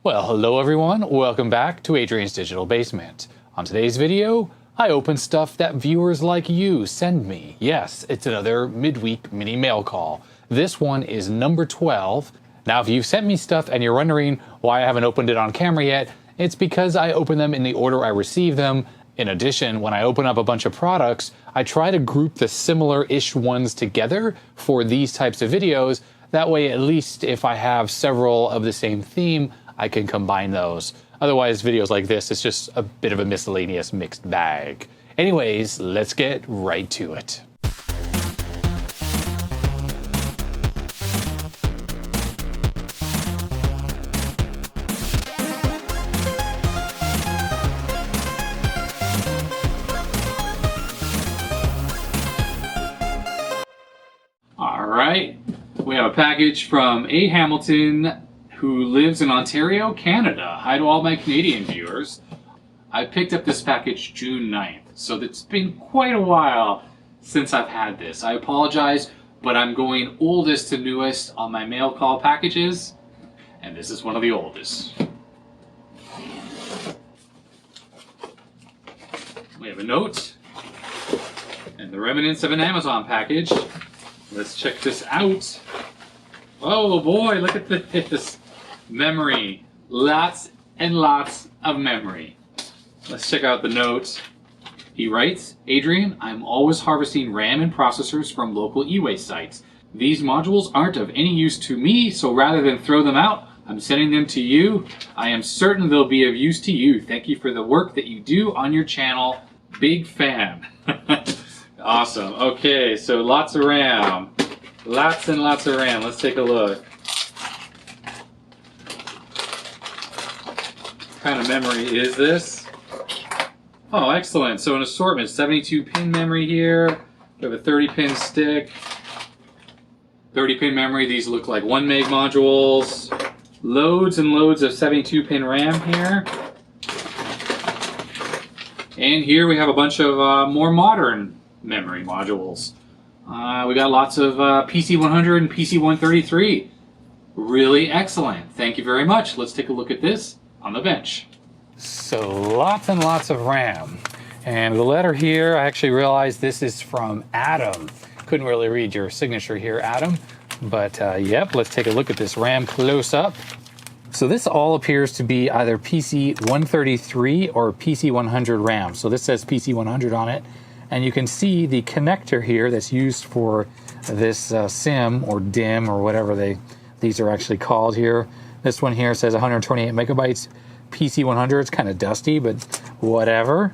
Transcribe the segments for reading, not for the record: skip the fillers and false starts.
Well, hello everyone, welcome back to Adrian's Digital Basement. On today's video, I open stuff that viewers like you send me. Yes, it's another midweek mini mail call. This one is number 12. Now, if you've sent me stuff and you're wondering why I haven't opened it on camera yet, it's because I open them in the order I receive them. In addition, when I open up a bunch of products, I try to group the similar-ish ones together for these types of videos. That way, at least if I have several of the same theme, I can combine those. Otherwise, videos like this, it's just a bit of a miscellaneous mixed bag. Anyways, let's get right to it. All right, we have a package from A. Hamilton, who lives in Ontario, Canada. Hi to all my Canadian viewers. I picked up this package June 9th, so it's been quite a while since I've had this. I apologize, but I'm going oldest to newest on my mail call packages, and this is one of the oldest. We have a note and the remnants of an Amazon package. Let's check this out. Oh boy, look at this. Memory. Lots and lots of memory. Let's check out the note. He writes, Adrian, I'm always harvesting RAM and processors from local e-waste sites. These modules aren't of any use to me, so rather than throw them out, I'm sending them to you. I am certain they'll be of use to you. Thank you for the work that you do on your channel. Big fan. Awesome. Okay, so lots of RAM. Lots and lots of RAM. Let's take a look. What kind of memory is this? Oh, excellent. So an assortment, 72 pin memory here. We have a 30 pin stick. 30 pin memory, these look like 1 meg modules. Loads and loads of 72 pin RAM here. And here we have a bunch of more modern memory modules. We got lots of PC100 and PC133. Really excellent. Thank you very much. Let's take a look at this on the bench. So lots and lots of RAM. And the letter here, I actually realized this is from Adam. Couldn't really read your signature here, Adam. But yep, let's take a look at this RAM close up. So this all appears to be either PC133 or PC100 RAM. So this says PC100 on it. And you can see the connector here that's used for this SIM or DIM or whatever these are actually called here. This one here says 128 megabytes PC100. It's kind of dusty, but whatever.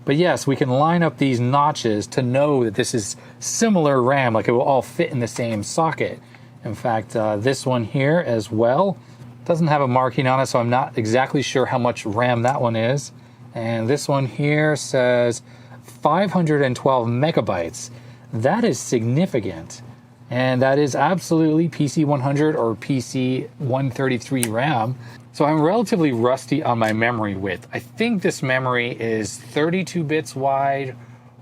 But yes, we can line up these notches to know that this is similar RAM, like it will all fit in the same socket. In fact, this one here as well doesn't have a marking on it, so I'm not exactly sure how much RAM that one is. And this one here says 512 megabytes. That is significant. And that is absolutely PC100 or PC133 RAM. So I'm relatively rusty on my memory width. I think this memory is 32 bits wide,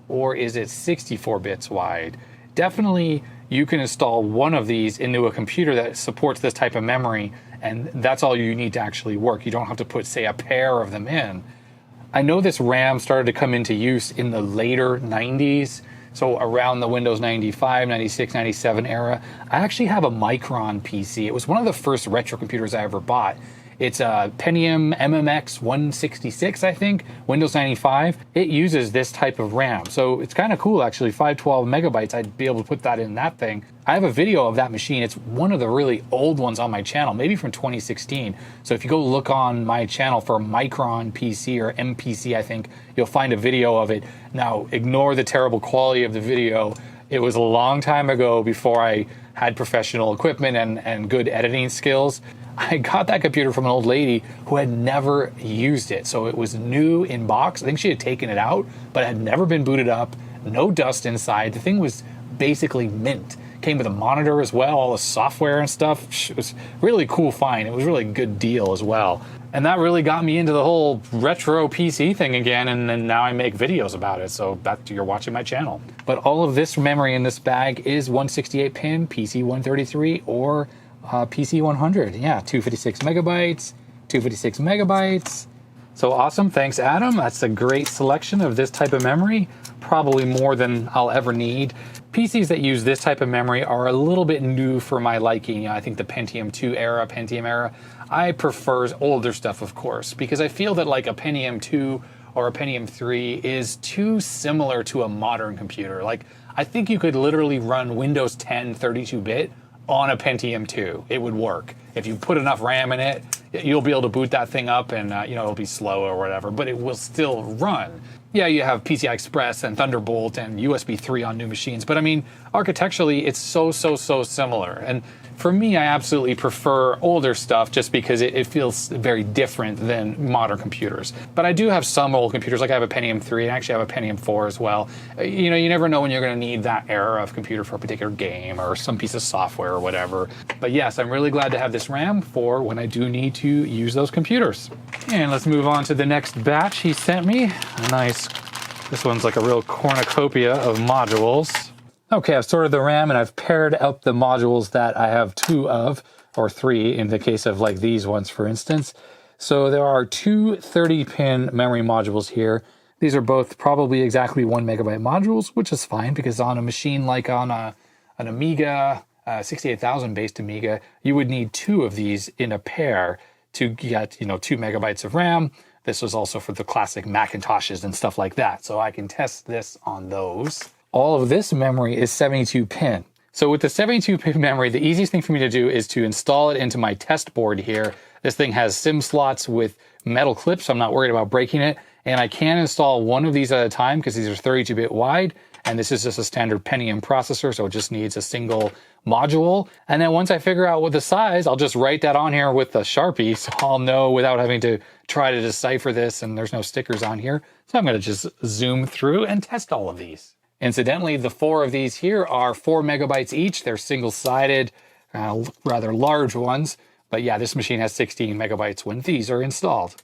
or is it 64 bits wide? Definitely you can install one of these into a computer that supports this type of memory, and that's all you need to actually work. You don't have to put, say, a pair of them in. I know this RAM started to come into use in the later 90s, so around the Windows 95, 96, 97 era. I actually have a Micron PC. It was one of the first retro computers I ever bought. It's a Pentium MMX 166, I think, Windows 95. It uses this type of RAM. So it's kind of cool, actually, 512 megabytes. I'd be able to put that in that thing. I have a video of that machine. It's one of the really old ones on my channel, maybe from 2016. So if you go look on my channel for Micron PC or MPC, I think, you'll find a video of it. Now, ignore the terrible quality of the video. It was a long time ago before I had professional equipment and good editing skills. I got that computer from an old lady who had never used it. So it was new in box. I think she had taken it out, but it had never been booted up. No dust inside. The thing was basically mint. Came with a monitor as well, all the software and stuff. It was really cool find. It was really a good deal as well. And that really got me into the whole retro PC thing again, and then now I make videos about it, so you're watching my channel. But all of this memory in this bag is 168 pin, PC133, or PC100. Yeah, 256 megabytes, 256 megabytes. So awesome, thanks Adam. That's a great selection of this type of memory, probably more than I'll ever need. PCs that use this type of memory are a little bit new for my liking. I think the Pentium 2 era, Pentium era, I prefer older stuff, of course, because I feel that like a Pentium 2 or a Pentium 3 is too similar to a modern computer. Like, I think you could literally run Windows 10 32-bit on a Pentium 2. It would work. If you put enough RAM in it, you'll be able to boot that thing up and, it'll be slow or whatever, but it will still run. Yeah, you have PCI Express and Thunderbolt and USB 3 on new machines, but I mean, architecturally, it's so similar. And for me, I absolutely prefer older stuff just because it feels very different than modern computers. But I do have some old computers, like I have a Pentium 3, and actually I have a Pentium 4 as well. You never know when you're going to need that era of computer for a particular game or some piece of software or whatever. But yes, I'm really glad to have this RAM for when I do need to use those computers. And let's move on to the next batch he sent me. This one's like a real cornucopia of modules. Okay, I've sorted the RAM and I've paired up the modules that I have 2 of, or 3 in the case of like these ones, for instance. So there are 2 30-pin memory modules here. These are both probably exactly 1 megabyte modules, which is fine because on a machine like on an Amiga, 68,000 based Amiga, you would need 2 of these in a pair to get, 2 megabytes of RAM. This was also for the classic Macintoshes and stuff like that. So I can test this on those. All of this memory is 72-pin. So with the 72-pin memory, the easiest thing for me to do is to install it into my test board here. This thing has SIM slots with metal clips, so I'm not worried about breaking it. And I can install one of these at a time because these are 32-bit wide. And this is just a standard Pentium processor, so it just needs a single module. And then once I figure out what the size, I'll just write that on here with a Sharpie, so I'll know without having to try to decipher this, and there's no stickers on here. So I'm gonna just zoom through and test all of these. Incidentally, the 4 of these here are 4 megabytes each. They're single-sided, rather large ones. But yeah, this machine has 16 megabytes when these are installed.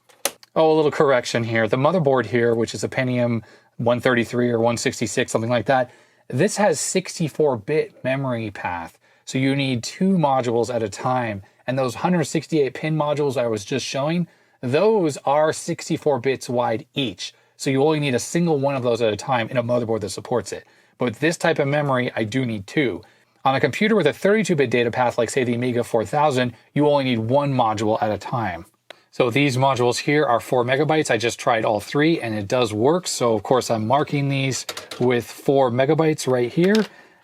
Oh, a little correction here. The motherboard here, which is a Pentium 133 or 166, something like that, this has 64-bit memory path. So you need 2 modules at a time. And those 168-pin modules I was just showing, those are 64 bits wide each. So you only need a single one of those at a time in a motherboard that supports it. But with this type of memory, I do need 2. On a computer with a 32-bit data path, like say the Amiga 4000, you only need 1 module at a time. So these modules here are 4 megabytes. I just tried all 3 and it does work. So of course I'm marking these with 4 megabytes right here.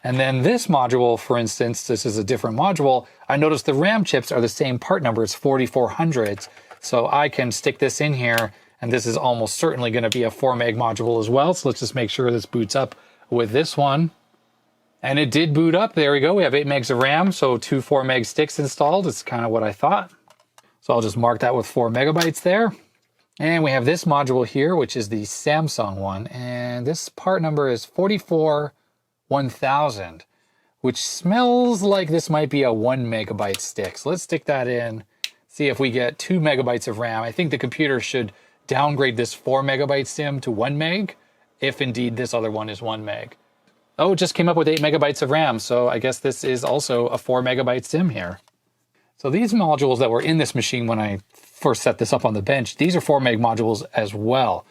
And then this module, for instance, this is a different module. I noticed the RAM chips are the same part number, it's 4400s. So I can stick this in here, and this is almost certainly going to be a 4 meg module as well. So let's just make sure this boots up with this one. And it did boot up. There we go. We have 8 megs of RAM, so 2 4 meg sticks installed. It's kind of what I thought. So I'll just mark that with 4 megabytes there. And we have this module here, which is the Samsung one. And this part number is 441000, which smells like this might be a 1 megabyte stick. So let's stick that in, see if we get 2 megabytes of RAM. I think the computer should downgrade this 4 megabyte sim to 1 meg, if indeed this other one is 1 meg. Oh, it just came up with 8 megabytes of RAM, so I guess this is also a 4 megabyte sim here. So these modules that were in this machine when I first set this up on the bench, these are 4 meg modules as well.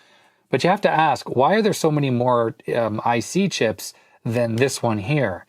But you have to ask, why are there so many more IC chips than this one here?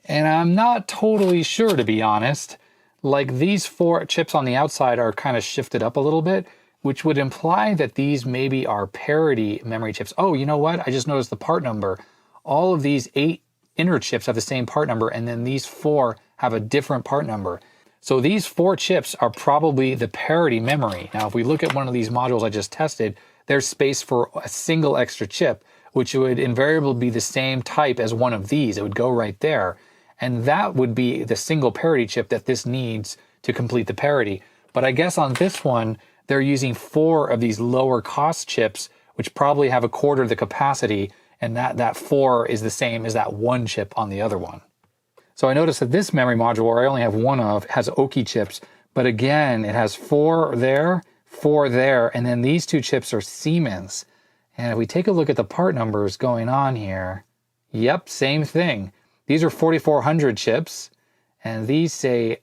And I'm not totally sure, to be honest. Like, these 4 chips on the outside are kind of shifted up a little bit, which would imply that these maybe are parity memory chips. Oh, you know what? I just noticed the part number. All of these 8 inner chips have the same part number, and then these 4 have a different part number. So these 4 chips are probably the parity memory. Now, if we look at one of these modules I just tested, there's space for a single extra chip, which would invariably be the same type as one of these. It would go right there. And that would be the single parity chip that this needs to complete the parity. But I guess on this one, they're using 4 of these lower cost chips, which probably have a quarter of the capacity, and that 4 is the same as that 1 chip on the other one. So I noticed that this memory module, where I only have 1 of, has Oki chips, but again, it has 4 there, 4 there, and then these 2 chips are Siemens. And if we take a look at the part numbers going on here, yep, same thing. These are 4400 chips, and these say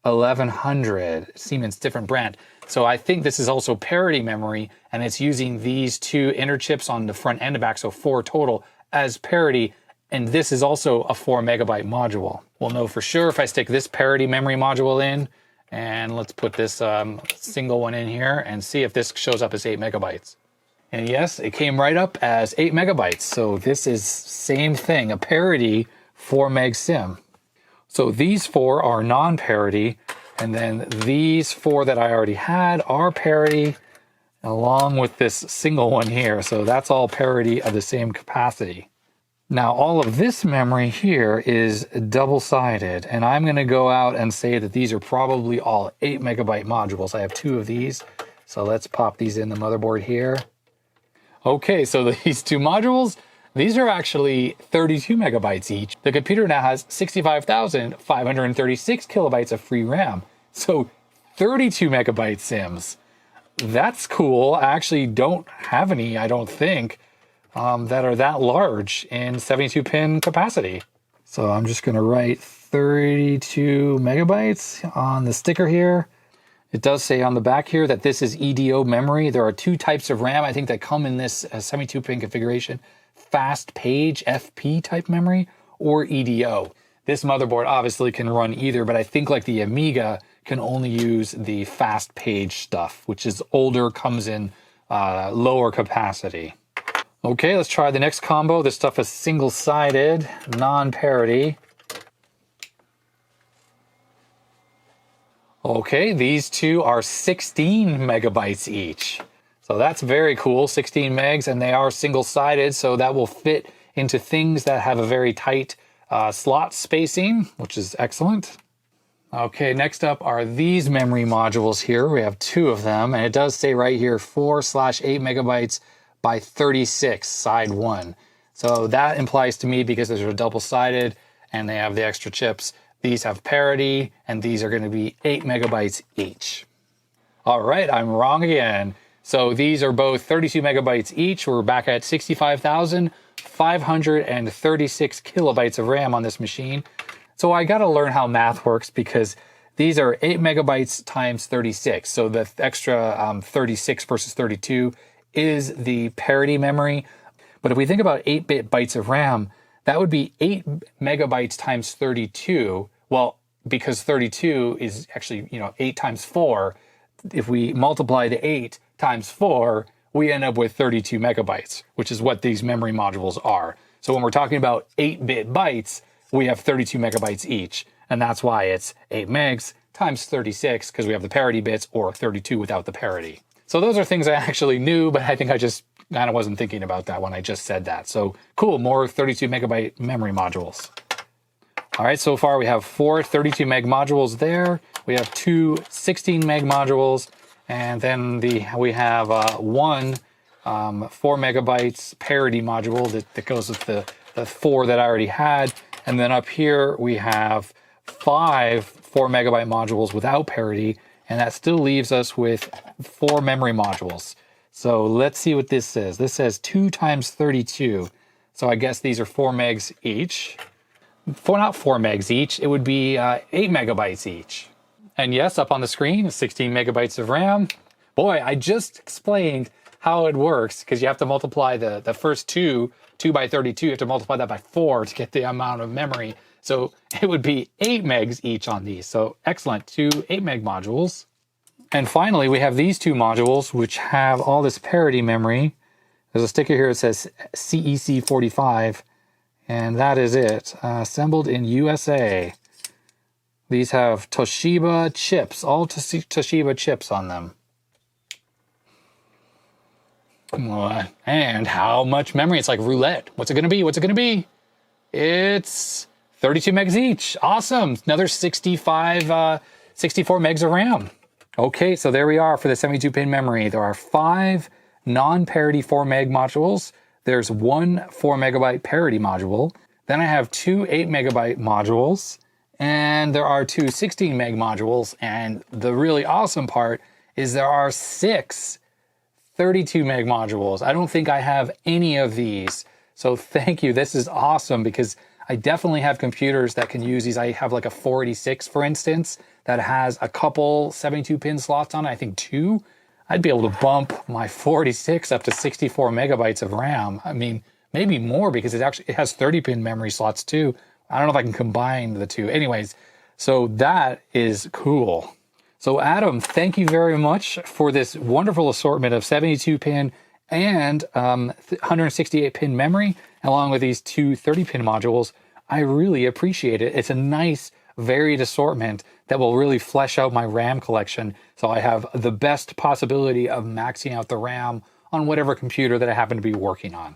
1100 Siemens, different brand. So I think this is also parity memory, and it's using these two inner chips on the front and the back, so 4 total as parity. And this is also a 4 megabyte module. We'll know for sure if I stick this parity memory module in, and let's put this single one in here and see if this shows up as 8 megabytes. And yes, it came right up as 8 megabytes. So this is same thing, a parity 4 meg sim. So these 4 are non-parity, and then these 4 that I already had are parity, along with this single one here. So that's all parity of the same capacity. Now, all of this memory here is double-sided, and I'm going to go out and say that these are probably all 8 megabyte modules. I have 2 of these, so let's pop these in the motherboard here. Okay, so these 2 modules, these are actually 32 megabytes each. The computer now has 65,536 kilobytes of free RAM. So 32 megabyte sims. That's cool. I actually don't have any, I don't think, that are that large in 72-pin capacity. So I'm just going to write 32 megabytes on the sticker here. It does say on the back here that this is EDO memory. There are 2 types of RAM, I think, that come in this 72-pin configuration. Fast page FP type memory or EDO. This motherboard obviously can run either, but I think like the Amiga can only use the fast page stuff, which is older, comes in lower capacity. Okay, let's try the next combo. This stuff is single-sided, non-parity. Okay, these 2 are 16 megabytes each. So that's very cool, 16 megs, and they are single-sided, so that will fit into things that have a very tight slot spacing, which is excellent. Okay, next up are these memory modules here. We have 2 of them, and it does say right here 4/8 megabytes by 36, side 1. So that implies to me, because those are double-sided and they have the extra chips, these have parity, and these are going to be 8 megabytes each. All right, I'm wrong again. So these are both 32 megabytes each. We're back at 65,536 kilobytes of RAM on this machine. So I got to learn how math works, because these are 8 megabytes times 36. So the extra 36 versus 32 is the parity memory. But if we think about 8-bit bytes of RAM, that would be 8 megabytes times 32. Well, because 32 is actually, 8 times 4. If we multiply the 8 times 4, we end up with 32 megabytes, which is what these memory modules are. So when we're talking about 8-bit bytes, we have 32 megabytes each. And that's why it's 8 megs times 36, because we have the parity bits, or 32 without the parity. So those are things I actually knew, but I think I just kind of wasn't thinking about that when I just said that. So cool, more 32 megabyte memory modules. All right, so far we have 4 32 meg modules there. We have 2 16 meg modules, and then we have 1 4 megabytes parity module that goes with the 4 that I already had. And then up here we have 5 4 megabyte modules without parity, and that still leaves us with 4 memory modules. So let's see what this says. This says 2 times 32. So I guess these are 4 megs each. Not 4 megs each, it would be 8 megabytes each. And yes, up on the screen is 16 megabytes of RAM. Boy, I just explained how it works, because you have to multiply the first 2 by 32, you have to multiply that by 4 to get the amount of memory. So it would be 8 megs each on these. So excellent, 2 8 meg modules. And finally, we have these 2 modules, which have all this parity memory. There's a sticker here that says CEC 45, and that is it. Assembled in USA. These have Toshiba chips, all Toshiba chips on them. And how much memory? It's like roulette. What's it going to be? What's it going to be? It's 32 megs each. Awesome. Another 64 megs of RAM. Okay, so there we are for the 72-pin memory. There are 5 non-parity 4 meg modules. There's 1 4 megabyte parity module. Then I have 2 8 megabyte modules. And there are 2 16 meg modules. And the really awesome part is there are 6 32 meg modules. I don't think I have any of these. So thank you. This is awesome, because I definitely have computers that can use these. I have like a 486, for instance, that has a couple 72-pin slots on it, I think 2. I'd be able to bump my 486 up to 64 megabytes of RAM. I mean, maybe more because it has 30-pin memory slots too. I don't know if I can combine the two. Anyways, so that is cool. So Adam, thank you very much for this wonderful assortment of 72-pin and 168-pin memory, along with these two 30-pin modules. I really appreciate it. It's a nice, varied assortment that will really flesh out my RAM collection, so I have the best possibility of maxing out the RAM on whatever computer that I happen to be working on.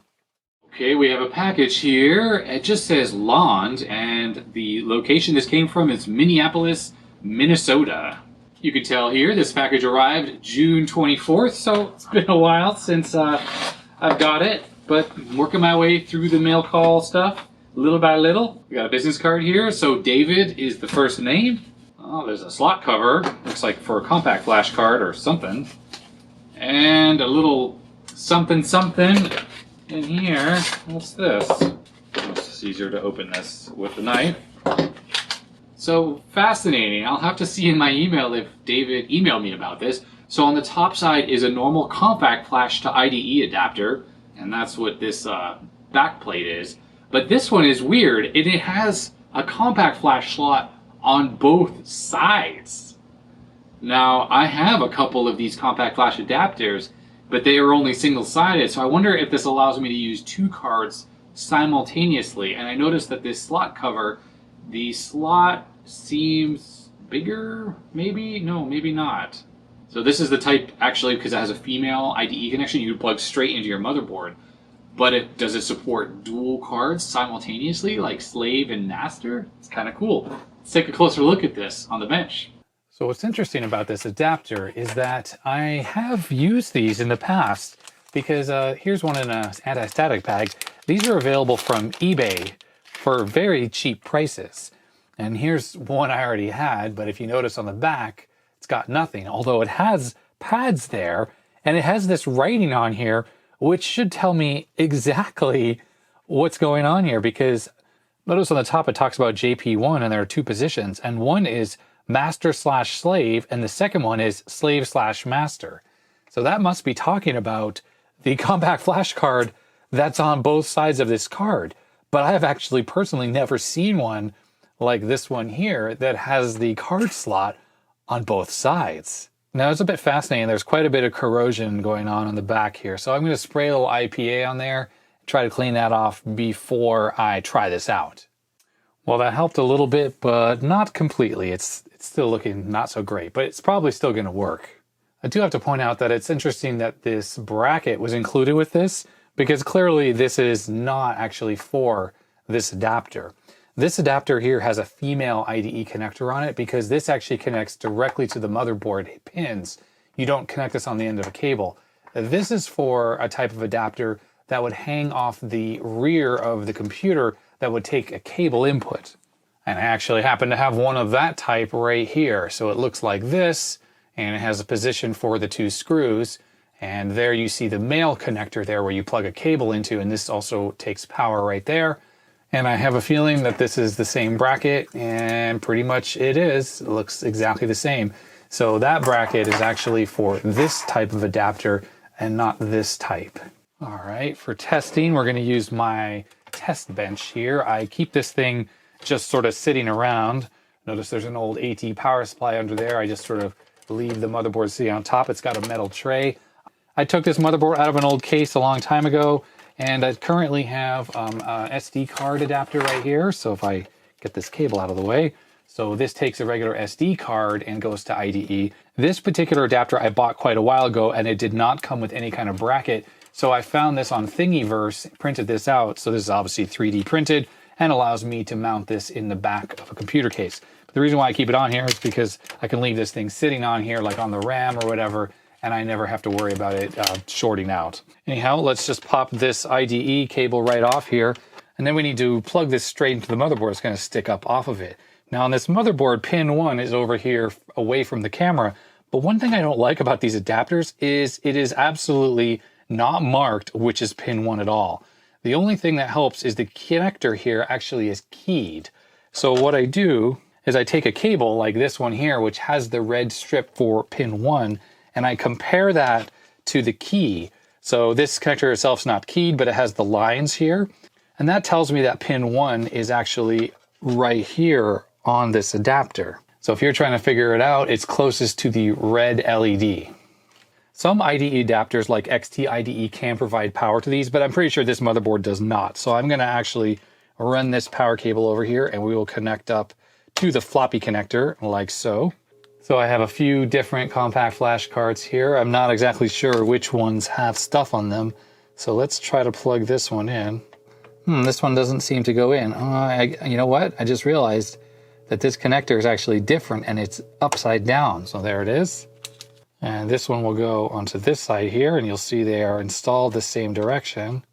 Okay, we have a package here. It just says Lond, and the location this came from is Minneapolis, Minnesota. You can tell here this package arrived June 24th, so it's been a while since I've got it, but I'm working my way through the mail call stuff little by little. We got a business card here, so David is the first name. Oh, there's a slot cover, looks like for a compact flash card or something. And a little something something in here. What's this? It's just easier to open this with the knife. So fascinating. I'll have to see in my email if David emailed me about this. So on the top side is a normal compact flash to IDE adapter, and that's what this back plate is. But this one is weird. It has a compact flash slot on both sides. Now, I have a couple of these compact flash adapters, but they are only single-sided, so I wonder if this allows me to use 2 cards simultaneously. And I noticed that this slot cover, the slot seems bigger, maybe? No, maybe not. So this is the type, actually, because it has a female IDE connection, you can plug straight into your motherboard. But does it support dual cards simultaneously, like slave and master? It's kind of cool. Let's take a closer look at this on the bench. So what's interesting about this adapter is that I have used these in the past, because here's one in an anti-static bag. These are available from eBay for very cheap prices. And here's one I already had, but if you notice on the back, it's got nothing, although it has pads there, and it has this writing on here, which should tell me exactly what's going on here, because notice on the top it talks about JP1, and there are 2 positions, and one is master/slave, and the second one is slave/master. So that must be talking about the compact flash card that's on both sides of this card. But I have actually personally never seen one like this one here that has the card slot on both sides. Now it's a bit fascinating. There's quite a bit of corrosion going on the back here. So I'm going to spray a little IPA on there, try to clean that off before I try this out. Well, that helped a little bit, but not completely. It's still looking not so great, but it's probably still going to work. I do have to point out that it's interesting that this bracket was included with this, because clearly this is not actually for this adapter. This adapter here has a female IDE connector on it because this actually connects directly to the motherboard pins. You don't connect this on the end of a cable. This is for a type of adapter that would hang off the rear of the computer that would take a cable input. And I actually happen to have one of that type right here. So it looks like this, and it has a position for the 2 screws. And there you see the male connector there where you plug a cable into, and this also takes power right there. And I have a feeling that this is the same bracket, and pretty much it is. It looks exactly the same. So that bracket is actually for this type of adapter and not this type. All right, for testing, we're going to use my test bench here. I keep this thing just sort of sitting around. Notice there's an old AT power supply under there. I just sort of leave the motherboard sitting on top. It's got a metal tray. I took this motherboard out of an old case a long time ago, and I currently have a SD card adapter right here. So if I get this cable out of the way, so this takes a regular SD card and goes to IDE. This particular adapter I bought quite a while ago, and it did not come with any kind of bracket. So I found this on Thingiverse, printed this out. So this is obviously 3D printed and allows me to mount this in the back of a computer case. But the reason why I keep it on here is because I can leave this thing sitting on here, like on the RAM or whatever, and I never have to worry about it shorting out. Anyhow, let's just pop this IDE cable right off here, and then we need to plug this straight into the motherboard. It's going to stick up off of it. Now on this motherboard, pin 1 is over here away from the camera, but one thing I don't like about these adapters is it is absolutely not marked which is pin 1 at all. The only thing that helps is the connector here actually is keyed. So what I do is I take a cable like this one here, which has the red strip for pin 1, and I compare that to the key. So this connector itself is not keyed, but it has the lines here. And that tells me that pin 1 is actually right here on this adapter. So if you're trying to figure it out, it's closest to the red LED. Some IDE adapters like XT-IDE can provide power to these, but I'm pretty sure this motherboard does not. So I'm going to actually run this power cable over here and we will connect up to the floppy connector like so. So I have a few different compact flash cards here. I'm not exactly sure which ones have stuff on them. So let's try to plug this one in. This one doesn't seem to go in. You know what? I just realized that this connector is actually different and it's upside down. So there it is. And this one will go onto this side here and you'll see they are installed the same direction.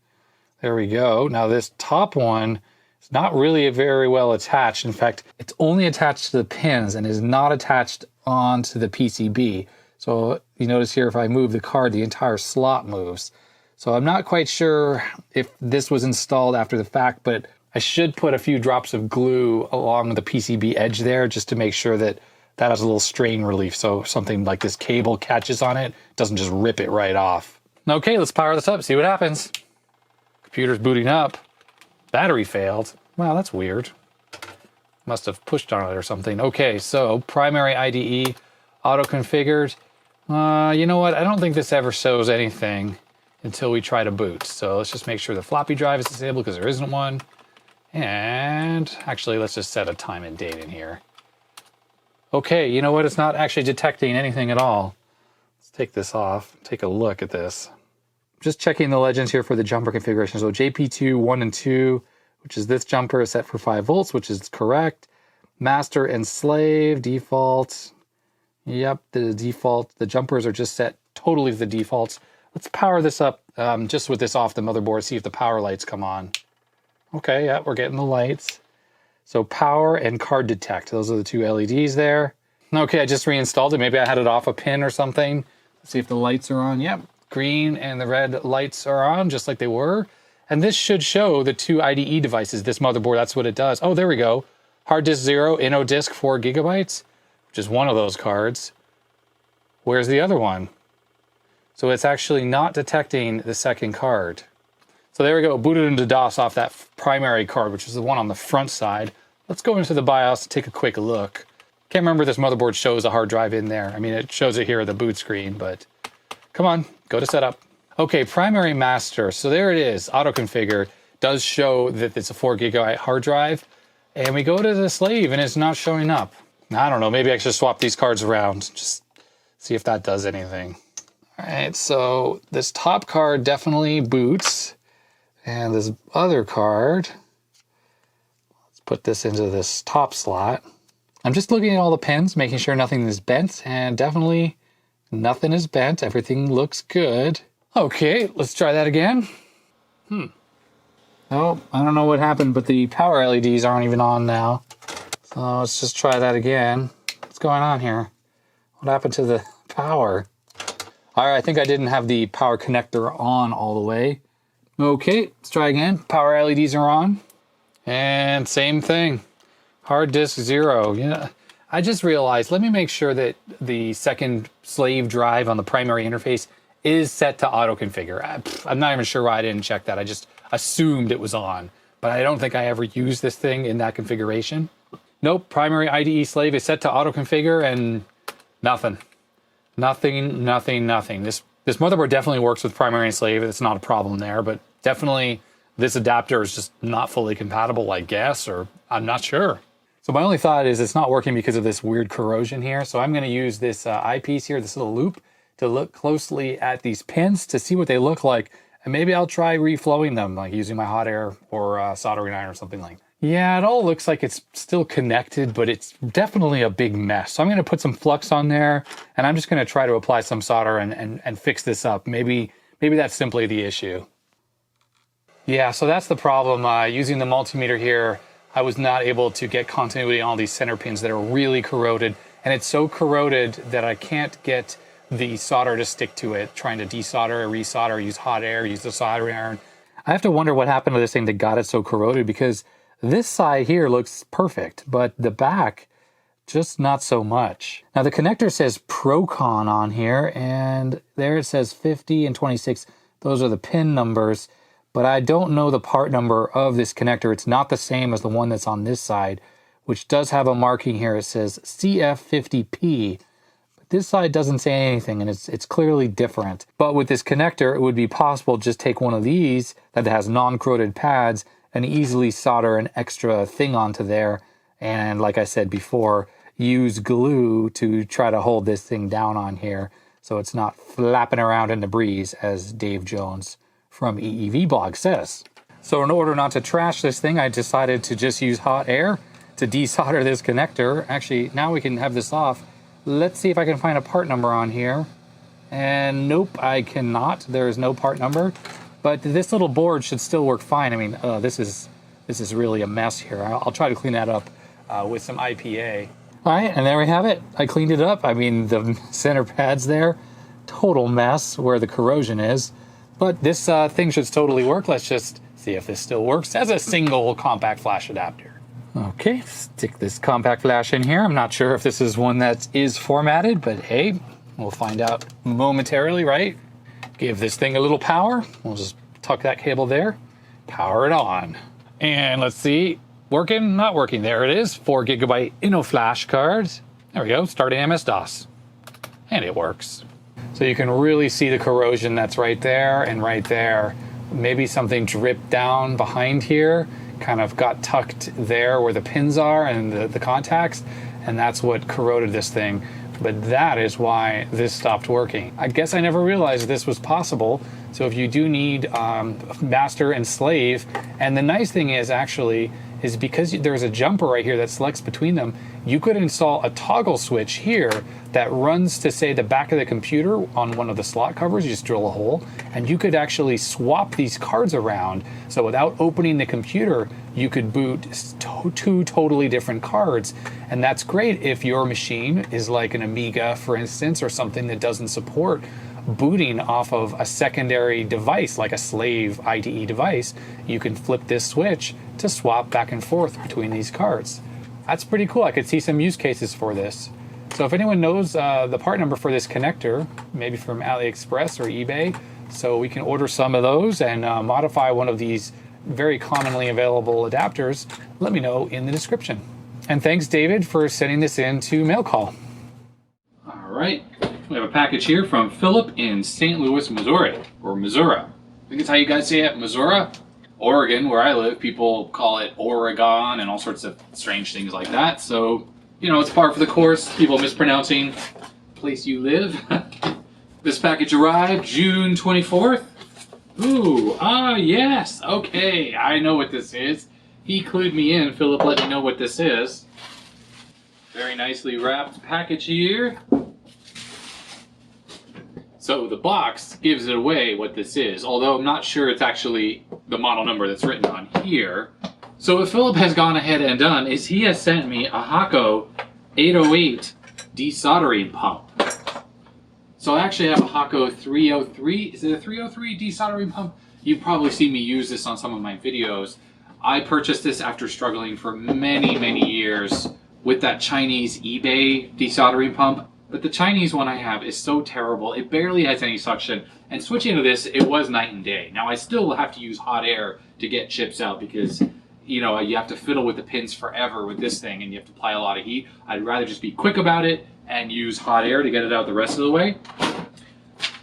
There we go. Now this top one is not really very well attached. In fact, it's only attached to the pins and is not attached onto the PCB. So you notice here if I move the card, the entire slot moves. So I'm not quite sure if this was installed after the fact, but I should put a few drops of glue along the PCB edge there just to make sure that that has a little strain relief. So something like this cable catches on it, doesn't just rip it right off. Okay, let's power this up, see what happens. Computer's booting up. Battery failed. Wow, that's weird. Must have pushed on it or something. Okay, so primary IDE, auto-configured. You know what? I don't think this ever shows anything until we try to boot. So let's just make sure the floppy drive is disabled because there isn't one. And actually, let's just set a time and date in here. Okay, you know what? It's not actually detecting anything at all. Let's take this off, take a look at this. Just checking the legends here for the jumper configuration. So JP2 1 and 2, which is this jumper, is set for 5 volts, which is correct. Master and slave, default. Yep, the default. The jumpers are just set totally to the defaults. Let's power this up just with this off the motherboard, see if the power lights come on. Okay, yeah, we're getting the lights. So power and card detect, those are the two LEDs there. Okay, I just reinstalled it. Maybe I had it off a pin or something. Let's see if the lights are on. Yep, green and the red lights are on just like they were. And this should show the two IDE devices. This motherboard, that's what it does. Oh, there we go. Hard disk 0, Inno disk 4 gigabytes, which is one of those cards. Where's the other one? So it's actually not detecting the second card. So there we go, booted into DOS off that primary card, which is the one on the front side. Let's go into the BIOS and take a quick look. Can't remember if this motherboard shows a hard drive in there. I mean, it shows it here at the boot screen, but come on, go to setup. Okay, primary master. So there it is, auto-configure. Does show that it's a 4 gigabyte hard drive. And we go to the slave and it's not showing up. I don't know, maybe I should swap these cards around. Just see if that does anything. All right, so this top card definitely boots. And this other card, let's put this into this top slot. I'm just looking at all the pins, making sure nothing is bent, and definitely nothing is bent. Everything looks good. Okay, let's try that again. Oh, I don't know what happened, but the power LEDs aren't even on now. So let's just try that again. What's going on here? What happened to the power? All right, I think I didn't have the power connector on all the way. Okay, let's try again. Power LEDs are on. And same thing. Hard disk 0. Yeah, I just realized, let me make sure that the second slave drive on the primary interface is set to auto-configure. I'm not even sure why I didn't check that. I just assumed it was on. But I don't think I ever used this thing in that configuration. Nope, primary IDE slave is set to auto-configure and nothing. Nothing. This motherboard definitely works with primary and slave. It's not a problem there, but definitely this adapter is just not fully compatible, I guess, or I'm not sure. So my only thought is it's not working because of this weird corrosion here. So I'm going to use this eyepiece here, this little loop, to look closely at these pins to see what they look like. And maybe I'll try reflowing them, like using my hot air or soldering iron or something like that. Yeah, it all looks like it's still connected, but it's definitely a big mess. So I'm going to put some flux on there, and I'm just going to try to apply some solder and fix this up. Maybe that's simply the issue. Yeah, so that's the problem. Using the multimeter here, I was not able to get continuity on all these center pins that are really corroded. And it's so corroded that I can't get the solder to stick to it. Trying to desolder, resolder, use hot air, use the soldering iron. I have to wonder what happened to this thing that got it so corroded, because this side here looks perfect, but the back, just not so much. Now the connector says Procon on here, and there it says 50 and 26. Those are the pin numbers, but I don't know the part number of this connector. It's not the same as the one that's on this side, which does have a marking here. It says CF50P. This side doesn't say anything, and it's clearly different. But with this connector, it would be possible to just take one of these that has non-corroded pads and easily solder an extra thing onto there. And like I said before, use glue to try to hold this thing down on here so it's not flapping around in the breeze, as Dave Jones from EEV blog says. So in order not to trash this thing, I decided to just use hot air to desolder this connector. Actually, now we can have this off. Let's see if I can find a part number on here. And nope, I cannot. There is no part number. But this little board should still work fine. I mean, this is really a mess here. I'll try to clean that up with some IPA. All right, and there we have it. I cleaned it up. I mean, the center pad's there. Total mess where the corrosion is. But this thing should totally work. Let's just see if this still works as a single compact flash adapter. Okay, stick this compact flash in here. I'm not sure if this is one that is formatted, but hey, we'll find out momentarily, right? Give this thing a little power. We'll just tuck that cable there, power it on. And let's see, working, not working. There it is, 4 GB InnoFlash card. There we go, starting MS-DOS. And it works. So you can really see the corrosion that's right there and right there. Maybe something dripped down behind here, kind of got tucked there where the pins are and the contacts, and that's what corroded this thing. But that is why this stopped working. I guess I never realized this was possible. So if you do need master and slave, and the nice thing is actually, is because there's a jumper right here that selects between them, you could install a toggle switch here that runs to, say, the back of the computer on one of the slot covers. You just drill a hole, and you could actually swap these cards around. So without opening the computer, you could boot 2 totally different cards. And that's great if your machine is like an Amiga, for instance, or something that doesn't support booting off of a secondary device like a slave IDE device. You can flip this switch to swap back and forth between these cards. That's pretty cool. I could see some use cases for this. So if anyone knows the part number for this connector, maybe from AliExpress or eBay, so we can order some of those and modify one of these very commonly available adapters, let me know in the description. And thanks, David, for sending this in to Mail Call. All right. We have a package here from Philip in St. Louis, Missouri, or Missouri. I think it's how you guys say it, Missouri. Oregon, where I live, people call it Oregon and all sorts of strange things like that. So, you know, it's par for the course, people mispronouncing the place you live. This package arrived June 24th. Ooh, yes, okay, I know what this is. He clued me in, Philip let me know what this is. Very nicely wrapped package here. So the box gives it away what this is, although I'm not sure it's actually the model number that's written on here. So what Philip has gone ahead and done is he has sent me a Hakko 808 desoldering pump. So I actually have a Hakko 303. Is it a 303 desoldering pump? You've probably seen me use this on some of my videos. I purchased this after struggling for many, many years with that Chinese eBay desoldering pump. But the Chinese one I have is so terrible, it barely has any suction. And switching to this, it was night and day. Now I still have to use hot air to get chips out because, you know, you have to fiddle with the pins forever with this thing and you have to apply a lot of heat. I'd rather just be quick about it and use hot air to get it out the rest of the way.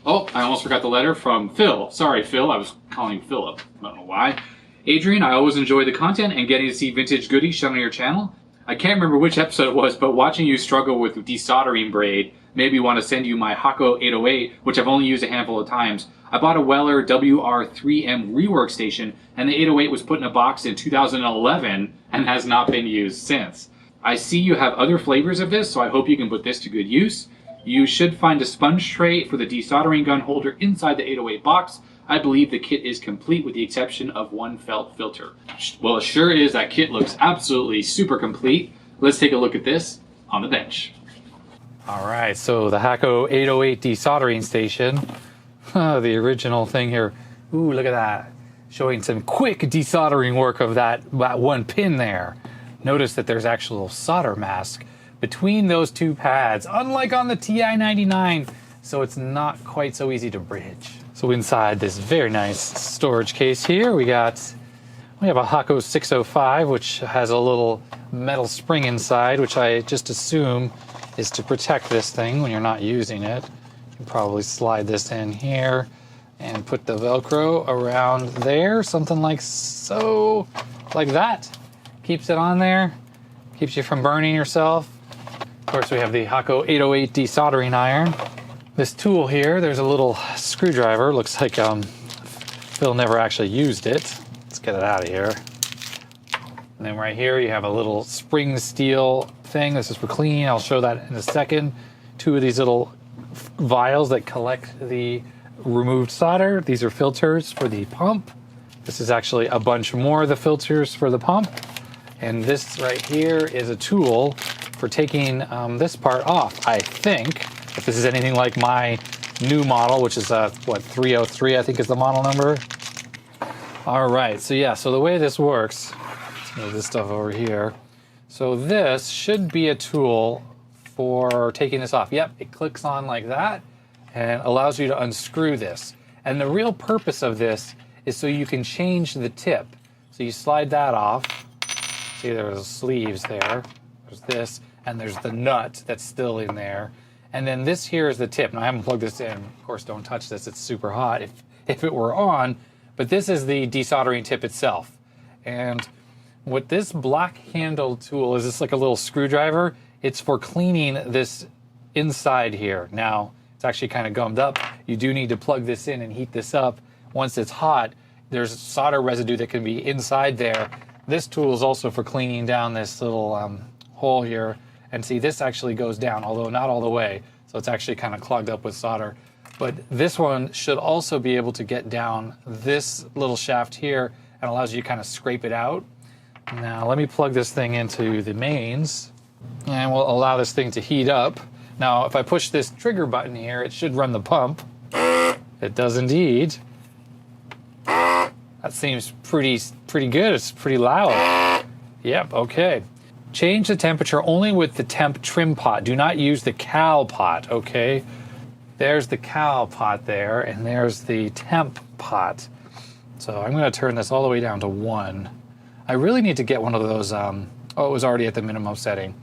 Oh, I almost forgot the letter from Phil. Sorry, Phil, I was calling Philip. I don't know why. Adrian, I always enjoy the content and getting to see vintage goodies shown on your channel. I can't remember which episode it was, but watching you struggle with desoldering braid made me want to send you my Hakko 808, which I've only used a handful of times. I bought a Weller WR3M rework station, and the 808 was put in a box in 2011 and has not been used since. I see you have other flavors of this, so I hope you can put this to good use. You should find a sponge tray for the desoldering gun holder inside the 808 box. I believe the kit is complete with the exception of one felt filter. Well, it sure is. That kit looks absolutely super complete. Let's take a look at this on the bench. All right, so the Hakko 808 desoldering station. The original thing here. Ooh, look at that. showing some quick desoldering work of that one pin there. Notice that there's actual solder mask between those two pads, unlike on the TI-99, so it's not quite so easy to bridge. So inside this very nice storage case here, we have a Hakko 605, which has a little metal spring inside, which I just assume is to protect this thing when you're not using it. You can probably slide this in here and put the Velcro around there, something like so, like that. Keeps it on there, keeps you from burning yourself. Of course, we have the Hakko 808 desoldering iron. This tool here, there's a little screwdriver. Looks like Phil never actually used it. Let's get it out of here. And then right here, you have a little spring steel thing. This is for cleaning. I'll show that in a second. Two of these little vials that collect the removed solder. These are filters for the pump. This is actually a bunch more of the filters for the pump. And this right here is a tool for taking this part off, I think. If this is anything like my new model, which is what, 303, I think is the model number. All right, so yeah, so the way this works, let's move this stuff over here. So this should be a tool for taking this off. Yep, it clicks on like that and allows you to unscrew this. And the real purpose of this is so you can change the tip. So you slide that off. See, there's sleeves there. There's this, and there's the nut that's still in there. And then this here is the tip. Now I haven't plugged this in. Of course, don't touch this. It's super hot if it were on. But this is the desoldering tip itself. And what this black handled tool is, it's like a little screwdriver. It's for cleaning this inside here. Now, it's actually kind of gummed up. You do need to plug this in and heat this up. Once it's hot, there's solder residue that can be inside there. This tool is also for cleaning down this little hole here. And see, this actually goes down, although not all the way. So it's actually kind of clogged up with solder. But this one should also be able to get down this little shaft here and allows you to kind of scrape it out. Now, let me plug this thing into the mains, and we'll allow this thing to heat up. Now, if I push this trigger button here, it should run the pump. It does indeed. That seems pretty good. It's pretty loud. Yep, okay. Change the temperature only with the temp trim pot. Do not use the cal pot, okay? There's the cal pot there, and there's the temp pot. So I'm going to turn this all the way down to 1. I really need to get one of those, oh, it was already at the minimum setting.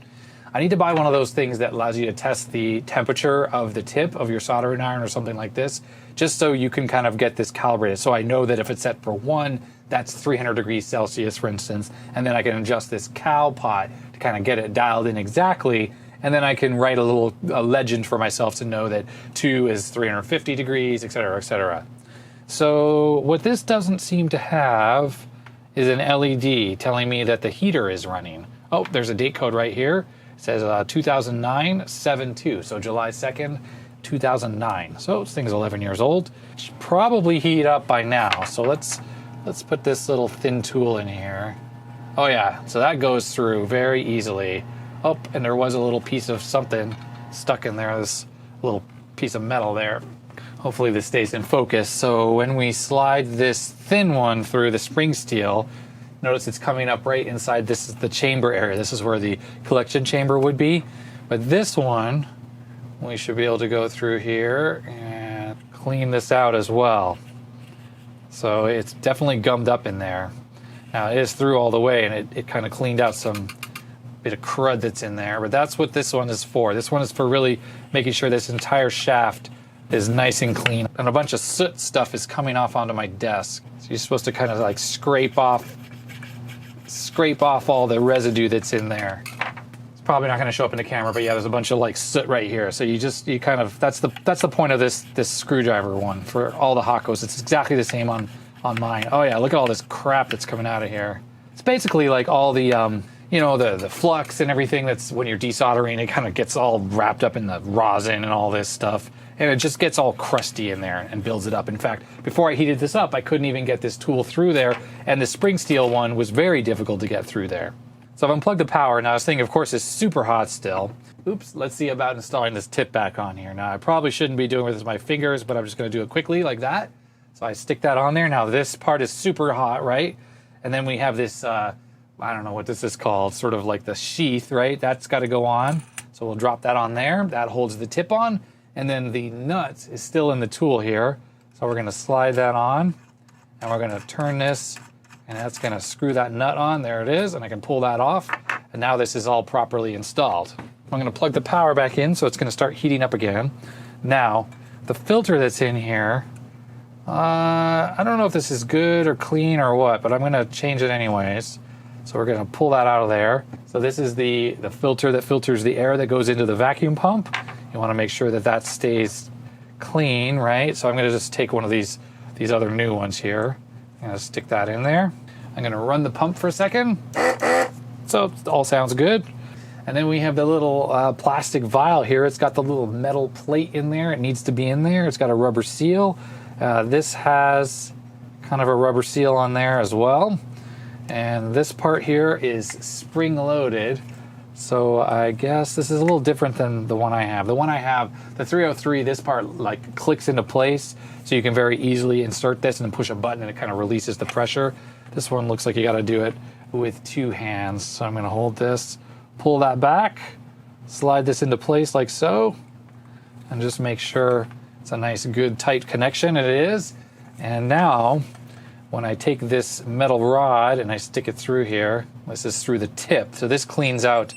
I need to buy one of those things that allows you to test the temperature of the tip of your soldering iron or something like this, just so you can kind of get this calibrated. So I know that if it's set for 1, that's 300 degrees Celsius, for instance, and then I can adjust this cal pot to kind of get it dialed in exactly, and then I can write a legend for myself to know that 2 is 350 degrees, etc., etc. So what this doesn't seem to have is an LED telling me that the heater is running. Oh, there's a date code right here. It says 2009-72, so July 2nd, 2009. So this thing's 11 years old. It should probably heat up by now. So let's put this little thin tool in here. Oh yeah, so that goes through very easily. Oh, and there was a little piece of something stuck in there, this little piece of metal there. Hopefully this stays in focus. So when we slide this thin one through the spring steel, notice it's coming up right inside. This is the chamber area. This is where the collection chamber would be. But this one, we should be able to go through here and clean this out as well. So it's definitely gummed up in there. Now it is through all the way, and it kind of cleaned out some bit of crud that's in there. But that's what this one is for. This one is for really making sure this entire shaft is nice and clean. And a bunch of soot stuff is coming off onto my desk. So you're supposed to kind of like scrape off all the residue that's in there. It's probably not going to show up in the camera, but yeah, there's a bunch of like soot right here. So you kind of, that's the point of this screwdriver one for all the Hakkos. It's exactly the same on mine. Oh yeah, look at all this crap that's coming out of here. It's basically like all the you know, the flux and everything that's when you're desoldering, it kind of gets all wrapped up in the rosin and all this stuff. And it just gets all crusty in there and builds it up. In fact, before I heated this up, I couldn't even get this tool through there. And the spring steel one was very difficult to get through there. So I've unplugged the power. Now this thing, of course, is super hot still. Oops, let's see about installing this tip back on here. Now I probably shouldn't be doing it with my fingers, but I'm just going to do it quickly like that. So I stick that on there. Now this part is super hot, right? And then we have this, I don't know what this is called, sort of like the sheath, right? That's got to go on. So we'll drop that on there. That holds the tip on. And then the nut is still in the tool here. So we're going to slide that on. And we're going to turn this. And that's going to screw that nut on. There it is. And I can pull that off. And now this is all properly installed. I'm going to plug the power back in so it's going to start heating up again. Now, the filter that's in here, I don't know if this is good or clean or what, but I'm going to change it anyways. So we're going to pull that out of there. So this is the filter that filters the air that goes into the vacuum pump. You want to make sure that that stays clean, right? So I'm going to just take one of these other new ones here. I'm going to stick that in there. I'm going to run the pump for a second. So it all sounds good. And then we have the little plastic vial here. It's got the little metal plate in there. It needs to be in there. It's got a rubber seal. This has kind of a rubber seal on there as well. And this part here is spring-loaded. So I guess this is a little different than the one I have. The one I have, the 303, this part like clicks into place. So you can very easily insert this and then push a button and it kind of releases the pressure. This one looks like you got to do it with two hands. So I'm going to hold this, pull that back, slide this into place like so, and just make sure it's a nice, good, tight connection. It is. And now, when I take this metal rod and I stick it through here, this is through the tip. So this cleans out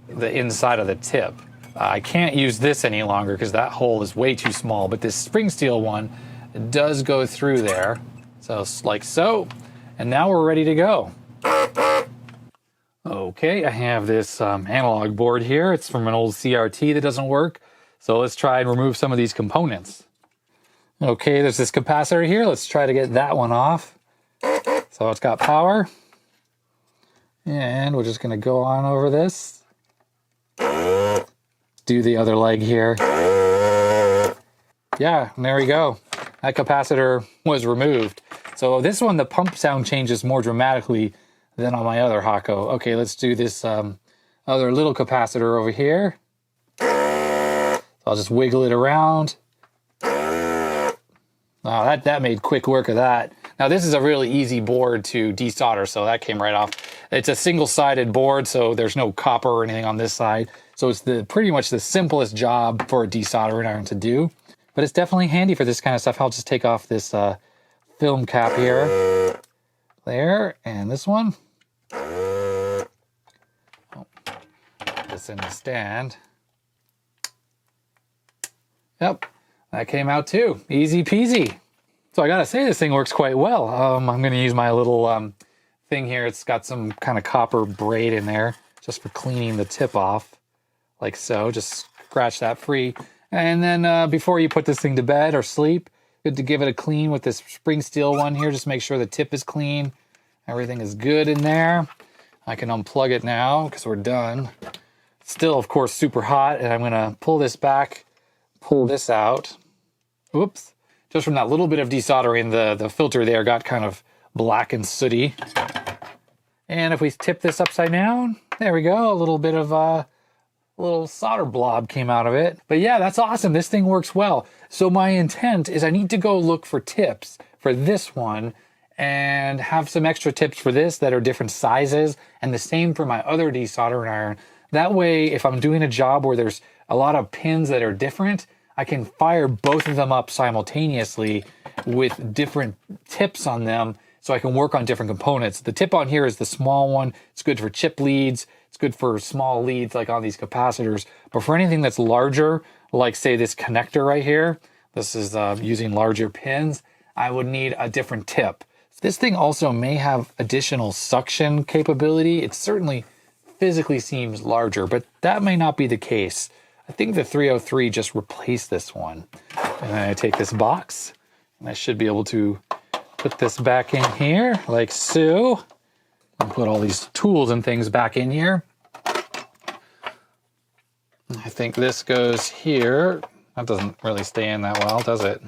the inside of the tip. I can't use this any longer because that hole is way too small, but this spring steel one does go through there. So like so. And now we're ready to go. Okay, I have this analog board here. It's from an old CRT that doesn't work. So let's try and remove some of these components. Okay, there's this capacitor here. Let's try to get that one off. So it's got power. And we're just going to go on over this. Do the other leg here. Yeah, and there we go. That capacitor was removed. So this one, the pump sound changes more dramatically than on my other Hakko. Okay, let's do this other little capacitor over here. So I'll just wiggle it around. Oh, that made quick work of that. Now this is a really easy board to desolder, so that came right off. It's a single-sided board, so there's no copper or anything on this side. So it's pretty much the simplest job for a desoldering iron to do. But it's definitely handy for this kind of stuff. I'll just take off this film cap here. There, and this one. Oh, this in the stand. Yep, that came out too. Easy peasy. So I gotta say, this thing works quite well. I'm gonna use my little thing here. It's got some kind of copper braid in there just for cleaning the tip off, like so. Just scratch that free. And then before you put this thing to bed or sleep, good to give it a clean with this spring steel one here. Just make sure the tip is clean. Everything is good in there. I can unplug it now because we're done. Still, of course, super hot. And I'm gonna pull this back, pull this out. Oops. Just from that little bit of desoldering, the filter there got kind of black and sooty. And if we tip this upside down, there we go. A little bit of a little solder blob came out of it. But yeah, that's awesome. This thing works well. So my intent is I need to go look for tips for this one and have some extra tips for this that are different sizes, and the same for my other desoldering iron. That way, if I'm doing a job where there's a lot of pins that are different, I can fire both of them up simultaneously with different tips on them so I can work on different components. The tip on here is the small one. It's good for chip leads. It's good for small leads like on these capacitors. But for anything that's larger, like say this connector right here, this is using larger pins, I would need a different tip. This thing also may have additional suction capability. It certainly physically seems larger, but that may not be the case. I think the 303 just replaced this one. And then I take this box, and I should be able to put this back in here, like so. And put all these tools and things back in here. I think this goes here. That doesn't really stay in that well, does it?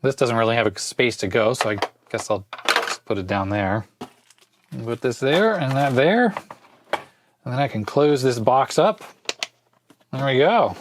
This doesn't really have a space to go, so I guess I'll just put it down there. Put this there and that there. And then I can close this box up. There we go.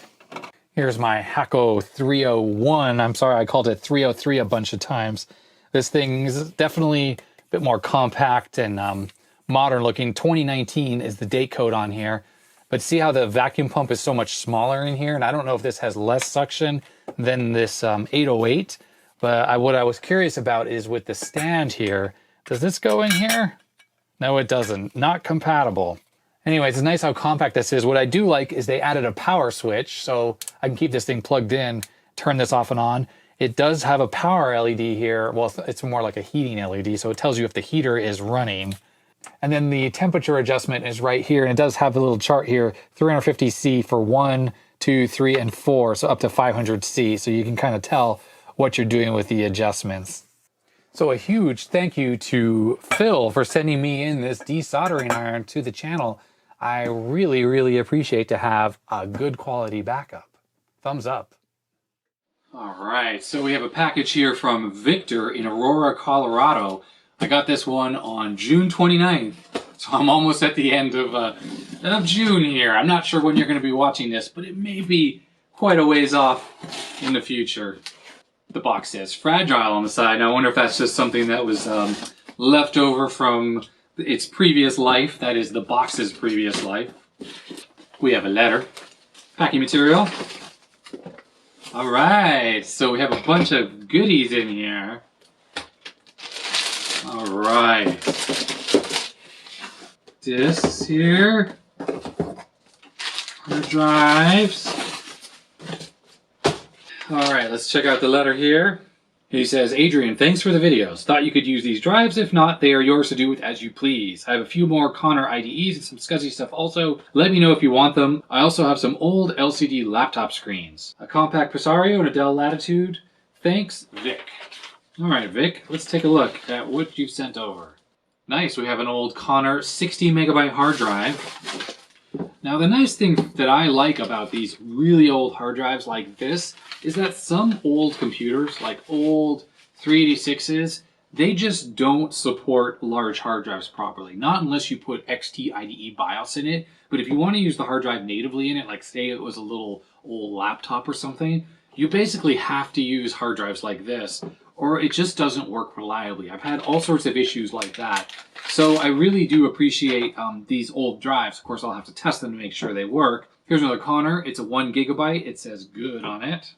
Here's my Hakko 301. I'm sorry, I called it 303 a bunch of times. This thing is definitely a bit more compact and modern looking. 2019 is the date code on here. But see how the vacuum pump is so much smaller in here? And I don't know if this has less suction than this 808. But what I was curious about is with the stand here, does this go in here? No, it doesn't. Not compatible. Anyways, it's nice how compact this is. What I do like is they added a power switch, so I can keep this thing plugged in, turn this off and on. It does have a power LED here. Well, it's more like a heating LED, so it tells you if the heater is running. And then the temperature adjustment is right here, and it does have a little chart here, 350C for 1, 2, 3, and 4, so up to 500C, so you can kind of tell what you're doing with the adjustments. So a huge thank you to Phil for sending me in this desoldering iron to the channel. I really, really appreciate to have a good quality backup. Thumbs up. All right, so we have a package here from Victor in Aurora, Colorado. I got this one on June 29th, so I'm almost at the end of June here. I'm not sure when you're going to be watching this, but it may be quite a ways off in the future. The box says fragile on the side. Now I wonder if that's just something that was left over from its previous life, that is the box's previous life. We have a letter, packing material. All right, so we have a bunch of goodies in here. All right, discs here, hard drives. All right, let's check out the letter here. He says, Adrian, thanks for the videos. Thought you could use these drives. If not, they are yours to do with as you please. I have a few more Jonard IDEs and some SCSI stuff also. Let me know if you want them. I also have some old LCD laptop screens. A compact Presario and a Dell Latitude. Thanks, Vic. All right, Vic, let's take a look at what you've sent over. Nice, we have an old Jonard 60 megabyte hard drive. Now the nice thing that I like about these really old hard drives like this is that some old computers, like old 386s, they just don't support large hard drives properly. Not unless you put XT-IDE BIOS in it, but if you want to use the hard drive natively in it, like say it was a little old laptop or something, you basically have to use hard drives like this, or it just doesn't work reliably. I've had all sorts of issues like that. So I really do appreciate these old drives. Of course, I'll have to test them to make sure they work. Here's another Jonard. It's a 1 gigabyte. It says good on it.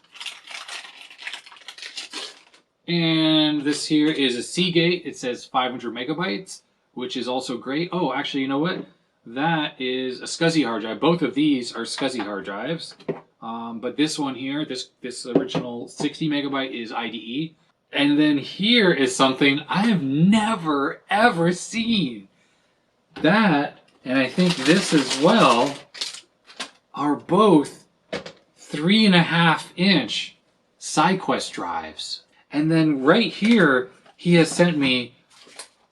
And this here is a Seagate. It says 500 megabytes, which is also great. Oh, actually, you know what? That is a SCSI hard drive. Both of these are SCSI hard drives. But this one here, this original 60 megabyte is IDE. And then here is something I have never, ever seen. That, and I think this as well, are both 3.5-inch Syquest drives. And then right here, he has sent me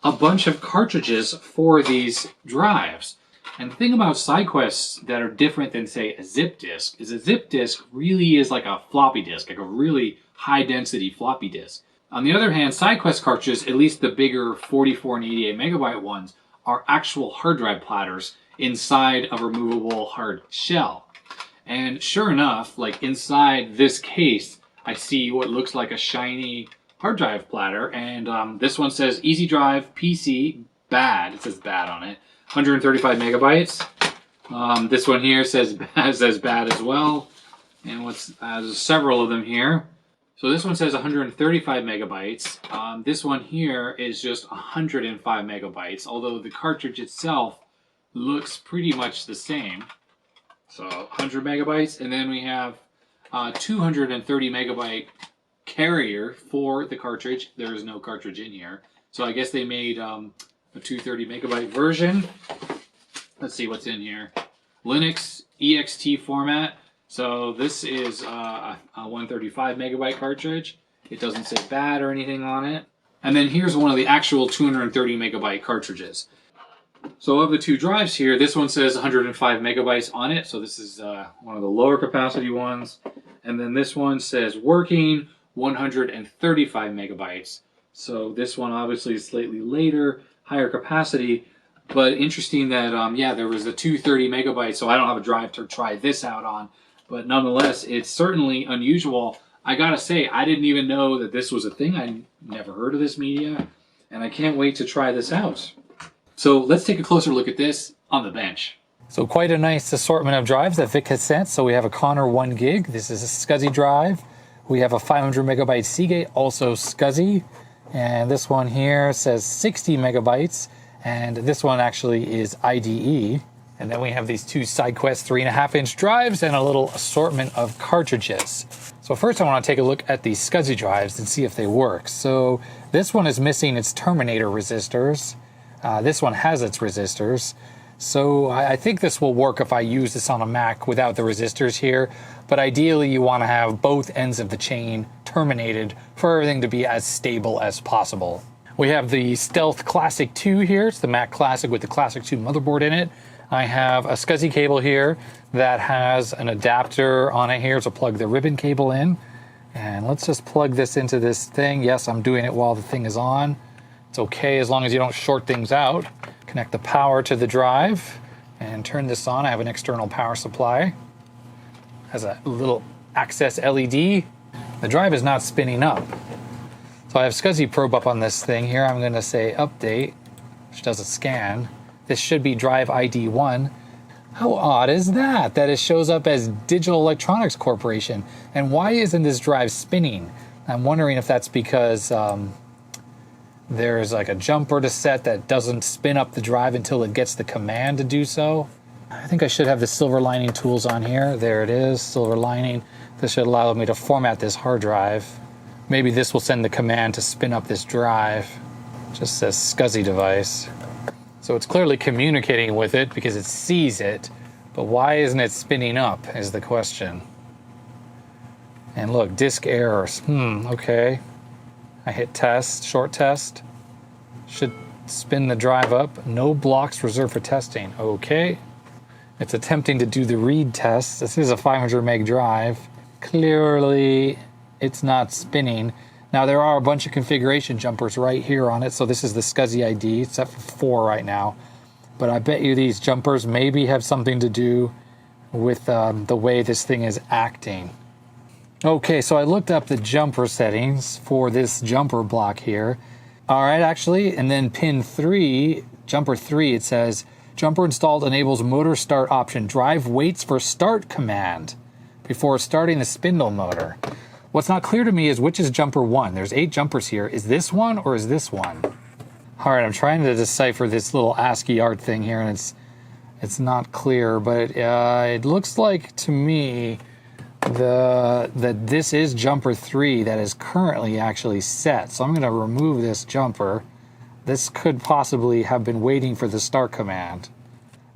a bunch of cartridges for these drives. And the thing about Syquests that are different than, say, a zip disk, is a zip disk really is like a floppy disk, like a really high-density floppy disk. On the other hand, Syquest cartridges, at least the bigger 44 and 88 megabyte ones, are actual hard drive platters inside a removable hard shell. And sure enough, like inside this case, I see what looks like a shiny hard drive platter, and this one says Easy Drive PC bad. It says bad on it. 135 megabytes. This one here says bad as well, and there's several of them here. So this one says 135 megabytes. This one here is just 105 megabytes, although the cartridge itself looks pretty much the same. So 100 megabytes, and then we have 230 megabyte carrier for the cartridge. There is no cartridge in here. So I guess they made a 230 megabyte version. Let's see what's in here. Linux ext format. So this is a 135 megabyte cartridge. It doesn't say bad or anything on it. And then here's one of the actual 230 megabyte cartridges. So of the two drives here, this one says 105 megabytes on it. So this is one of the lower capacity ones. And then this one says working 135 megabytes. So this one obviously is slightly later, higher capacity. But interesting that, yeah, there was a 230 megabytes. So I don't have a drive to try this out on. but nonetheless, it's certainly unusual. I gotta say, I didn't even know that this was a thing. I never heard of this media, and I can't wait to try this out. So let's take a closer look at this on the bench. So quite a nice assortment of drives that Vic has sent. So we have a Connor 1 gig. This is a SCSI drive. We have a 500 megabyte Seagate, also SCSI. And this one here says 60 megabytes. And this one actually is IDE. And then we have these two Syquest 3.5-inch drives and a little assortment of cartridges. So first I want to take a look at these SCSI drives and see if they work. So this one is missing its terminator resistors. This one has its resistors. So I think this will work if I use this on a Mac without the resistors here, but ideally you want to have both ends of the chain terminated for everything to be as stable as possible. We have the Stealth Classic 2 here. It's the Mac Classic with the Classic 2 motherboard in it. I have a SCSI cable here that has an adapter on it here to plug the ribbon cable in. And let's just plug this into this thing. Yes, I'm doing it while the thing is on. It's okay as long as you don't short things out. Connect the power to the drive and turn this on. I have an external power supply. Has a little access LED. The drive is not spinning up. So I have SCSI probe up on this thing here. I'm going to say update, which does a scan. This should be drive ID 1. How odd is that? That it shows up as Digital Electronics Corporation. And why isn't this drive spinning? I'm wondering if that's because there's like a jumper to set that doesn't spin up the drive until it gets the command to do so. I think I should have the silver lining tools on here. There it is, silver lining. This should allow me to format this hard drive. Maybe this will send the command to spin up this drive. Just says SCSI device. So it's clearly communicating with it because it sees it, but why isn't it spinning up is the question. And look, disk errors. Okay. I hit test, short test. Should spin the drive up. No blocks reserved for testing. Okay. It's attempting to do the read test. This is a 500 meg drive. Clearly, it's not spinning. Now, there are a bunch of configuration jumpers right here on it. So this is the SCSI ID. It's set for 4 right now. But I bet you these jumpers maybe have something to do with the way this thing is acting. Okay, so I looked up the jumper settings for this jumper block here. All right, actually, and then pin 3, jumper 3, it says, jumper installed enables motor start option. Drive waits for start command before starting the spindle motor. What's not clear to me is which is jumper 1. There's 8 jumpers here. Is this one or is this one? All right, I'm trying to decipher this little ASCII art thing here, and it's not clear, but it looks like to me that this is jumper 3 that is currently actually set. So I'm going to remove this jumper. This could possibly have been waiting for the start command.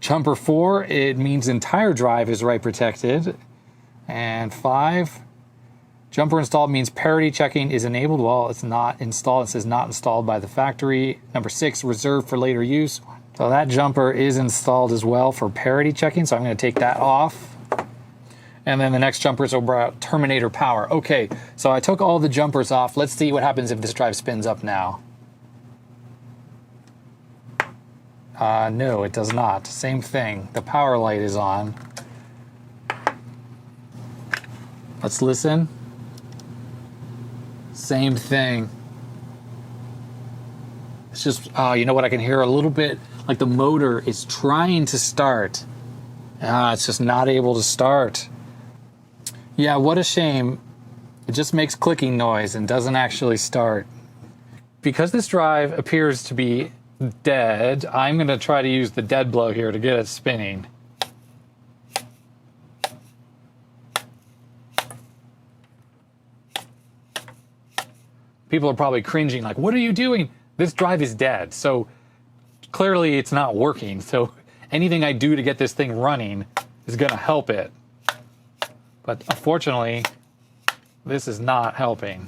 Jumper 4, it means entire drive is write protected. And 5, jumper installed means parity checking is enabled. Well, it's not installed. It says not installed by the factory. Number 6, reserved for later use. So that jumper is installed as well for parity checking. So I'm going to take that off. And then the next jumper is about terminator power. Okay, so I took all the jumpers off. Let's see what happens if this drive spins up now. No, it does not. Same thing. The power light is on. Let's listen. Same thing. It's just, you know what? I can hear a little bit like the motor is trying to start. It's just not able to start. Yeah, what a shame. It just makes clicking noise and doesn't actually start. Because this drive appears to be dead, I'm going to try to use the dead blow here to get it spinning. People are probably cringing like, what are you doing? This drive is dead. So clearly it's not working. So anything I do to get this thing running is going to help it. But unfortunately, this is not helping.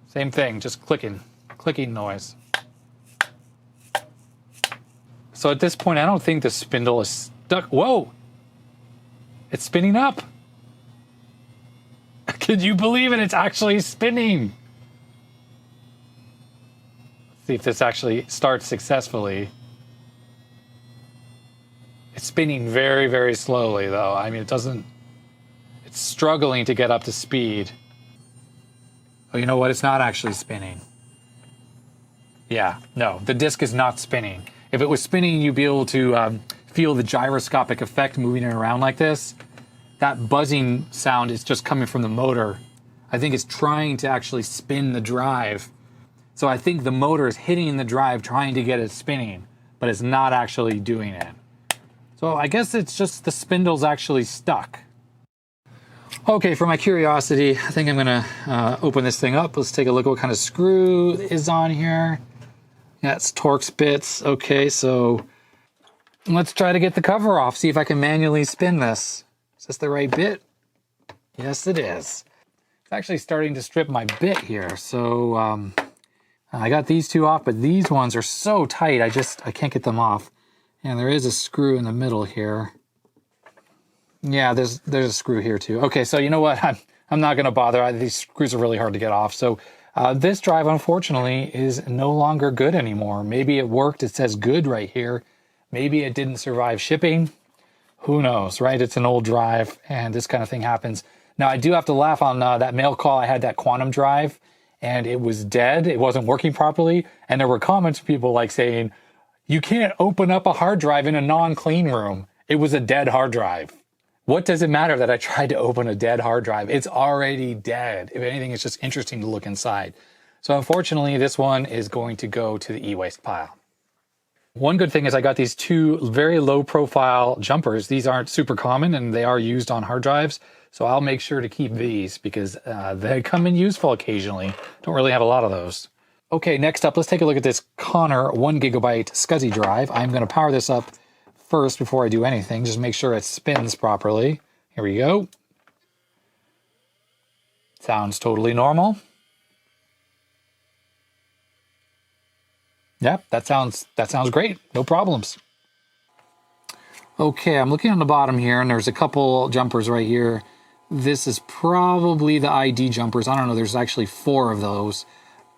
Same thing, just clicking noise. So at this point, I don't think the spindle is stuck. Whoa! It's spinning up. Could you believe it? It's actually spinning. Let's see if this actually starts successfully. It's spinning very, very slowly, though. I mean, it's struggling to get up to speed. Oh, you know what? It's not actually spinning. Yeah, no, the disk is not spinning. If it was spinning, you'd be able to feel the gyroscopic effect moving it around like this. That buzzing sound is just coming from the motor. I think it's trying to actually spin the drive. So I think the motor is hitting the drive trying to get it spinning, but it's not actually doing it. So I guess it's just the spindle's actually stuck. Okay, for my curiosity, I think I'm gonna open this thing up. Let's take a look at what kind of screw is on here. Yeah, it's Torx bits. Okay, so let's try to get the cover off, see if I can manually spin this. Is this the right bit? Yes, it is. It's actually starting to strip my bit here. So I got these two off, but these ones are so tight, I can't get them off. And there is a screw in the middle here. Yeah, there's a screw here too. Okay, so you know what? I'm not gonna bother. These screws are really hard to get off. So this drive, unfortunately, is no longer good anymore. Maybe it worked. It says good right here. Maybe it didn't survive shipping. Who knows, right? It's an old drive, and this kind of thing happens. Now, I do have to laugh on that mail call. I had that quantum drive, and it was dead. It wasn't working properly. And there were comments from people like saying, you can't open up a hard drive in a non-clean room. It was a dead hard drive. What does it matter that I tried to open a dead hard drive? It's already dead. If anything, it's just interesting to look inside. So unfortunately, this one is going to go to the e-waste pile. One good thing is I got these two very low profile jumpers. These aren't super common and they are used on hard drives. So I'll make sure to keep these because they come in useful occasionally. Don't really have a lot of those. Okay, next up, let's take a look at this Connor 1 gigabyte SCSI drive. I'm going to power this up first before I do anything. Just make sure it spins properly. Here we go. Sounds totally normal. Yep, that sounds great. No problems. Okay, I'm looking on the bottom here, and there's a couple jumpers right here. This is probably the ID jumpers. I don't know, there's actually 4 of those.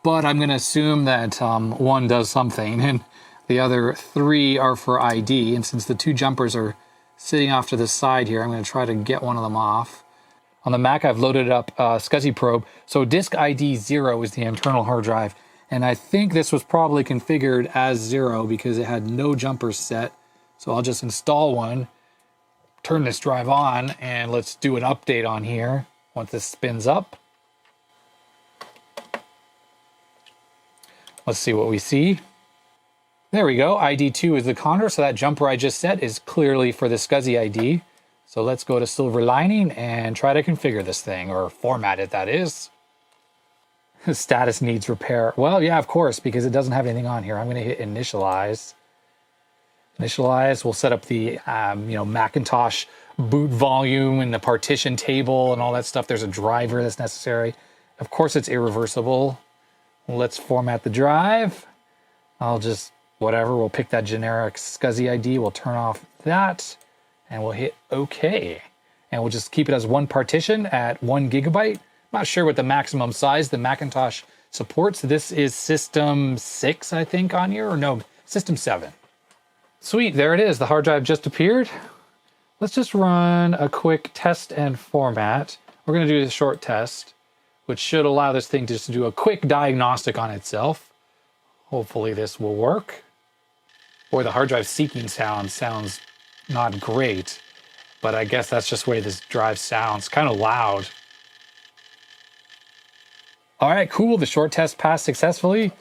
But I'm going to assume that one does something, and the other 3 are for ID. And since the 2 jumpers are sitting off to the side here, I'm going to try to get one of them off. On the Mac, I've loaded up SCSI probe. So disk ID 0 is the internal hard drive. And I think this was probably configured as 0 because it had no jumpers set. So I'll just install one, turn this drive on, and let's do an update on here once this spins up. Let's see what we see. There we go. ID2 is the Connor, so that jumper I just set is clearly for the SCSI ID. So let's go to Silver Lining and try to configure this thing, or format it, that is. Status needs repair. Well, yeah, of course, because it doesn't have anything on here. I'm going to hit Initialize. Initialize. We'll set up the Macintosh boot volume and the partition table and all that stuff. There's a driver that's necessary. Of course, it's irreversible. Let's format the drive. I'll just, whatever, we'll pick that generic SCSI ID. We'll turn off that and we'll hit OK. And we'll just keep it as one partition at 1 gigabyte. I'm not sure what the maximum size the Macintosh supports. This is System 6, I think, on here, or no, System 7. Sweet, there it is. The hard drive just appeared. Let's just run a quick test and format. We're going to do a short test, which should allow this thing to just do a quick diagnostic on itself. Hopefully this will work. Boy, the hard drive seeking sounds not great, but I guess that's just the way this drive sounds. Kind of loud. All right, cool. The short test passed successfully.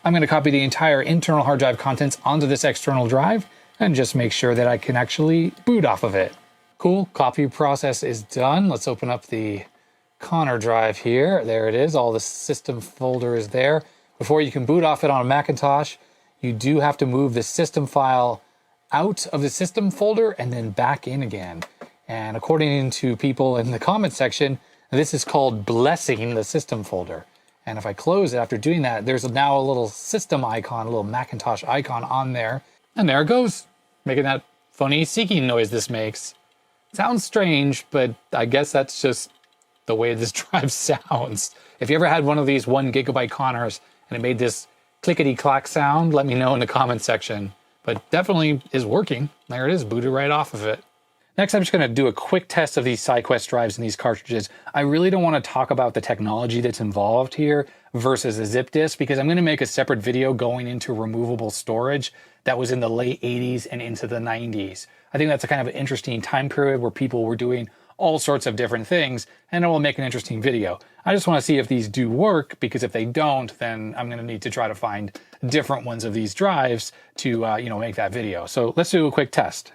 I'm going to copy the entire internal hard drive contents onto this external drive and just make sure that I can actually boot off of it. Cool, copy process is done. Let's open up the Connor drive here. There it is. All the system folder is there. Before you can boot off it on a Macintosh, you do have to move the system file out of the system folder and then back in again. And according to people in the comment section, this is called blessing the system folder. And if I close it after doing that, there's now a little system icon, a little Macintosh icon on there. And there it goes, making that funny seeking noise this makes. Sounds strange, but I guess that's just the way this drive sounds. If you ever had one of these 1 gigabyte Connors and it made this clickety-clack sound, let me know in the comment section. But definitely is working. There it is, booted right off of it. Next, I'm just going to do a quick test of these Syquest drives and these cartridges. I really don't want to talk about the technology that's involved here versus a zip disk, because I'm going to make a separate video going into removable storage that was in the late 80s and into the 90s. I think that's a kind of an interesting time period where people were doing all sorts of different things, and it will make an interesting video. I just want to see if these do work, because if they don't, then I'm going to need to try to find different ones of these drives to make that video. So let's do a quick test.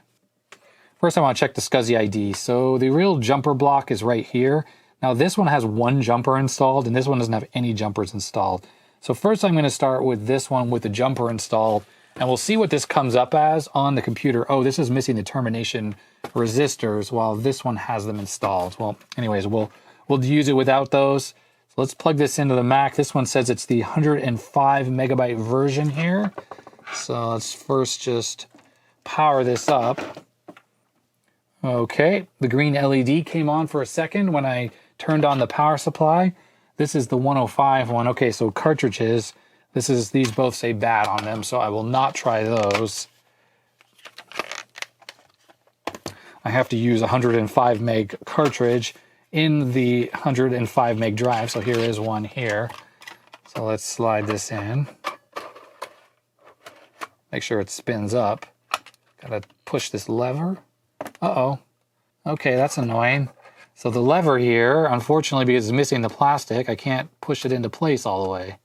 First, I want to check the SCSI ID. So the real jumper block is right here. Now this one has one jumper installed, and this one doesn't have any jumpers installed. So first I'm going to start with this one with the jumper installed, and we'll see what this comes up as on the computer. Oh, this is missing the termination resistors, while this one has them installed. Well, anyways, we'll use it without those. So let's plug this into the Mac. This one says it's the 105 megabyte version here. So let's first just power this up. Okay, the green LED came on for a second when I turned on the power supply. This is the 105 one. Okay, so cartridges. These both say bad on them, so I will not try those. I have to use a 105 meg cartridge in the 105 meg drive, so here is one here. So let's slide this in. Make sure it spins up. Gotta push this lever. Uh-oh. Okay, that's annoying. So the lever here, unfortunately, because it's missing the plastic, I can't push it into place all the way.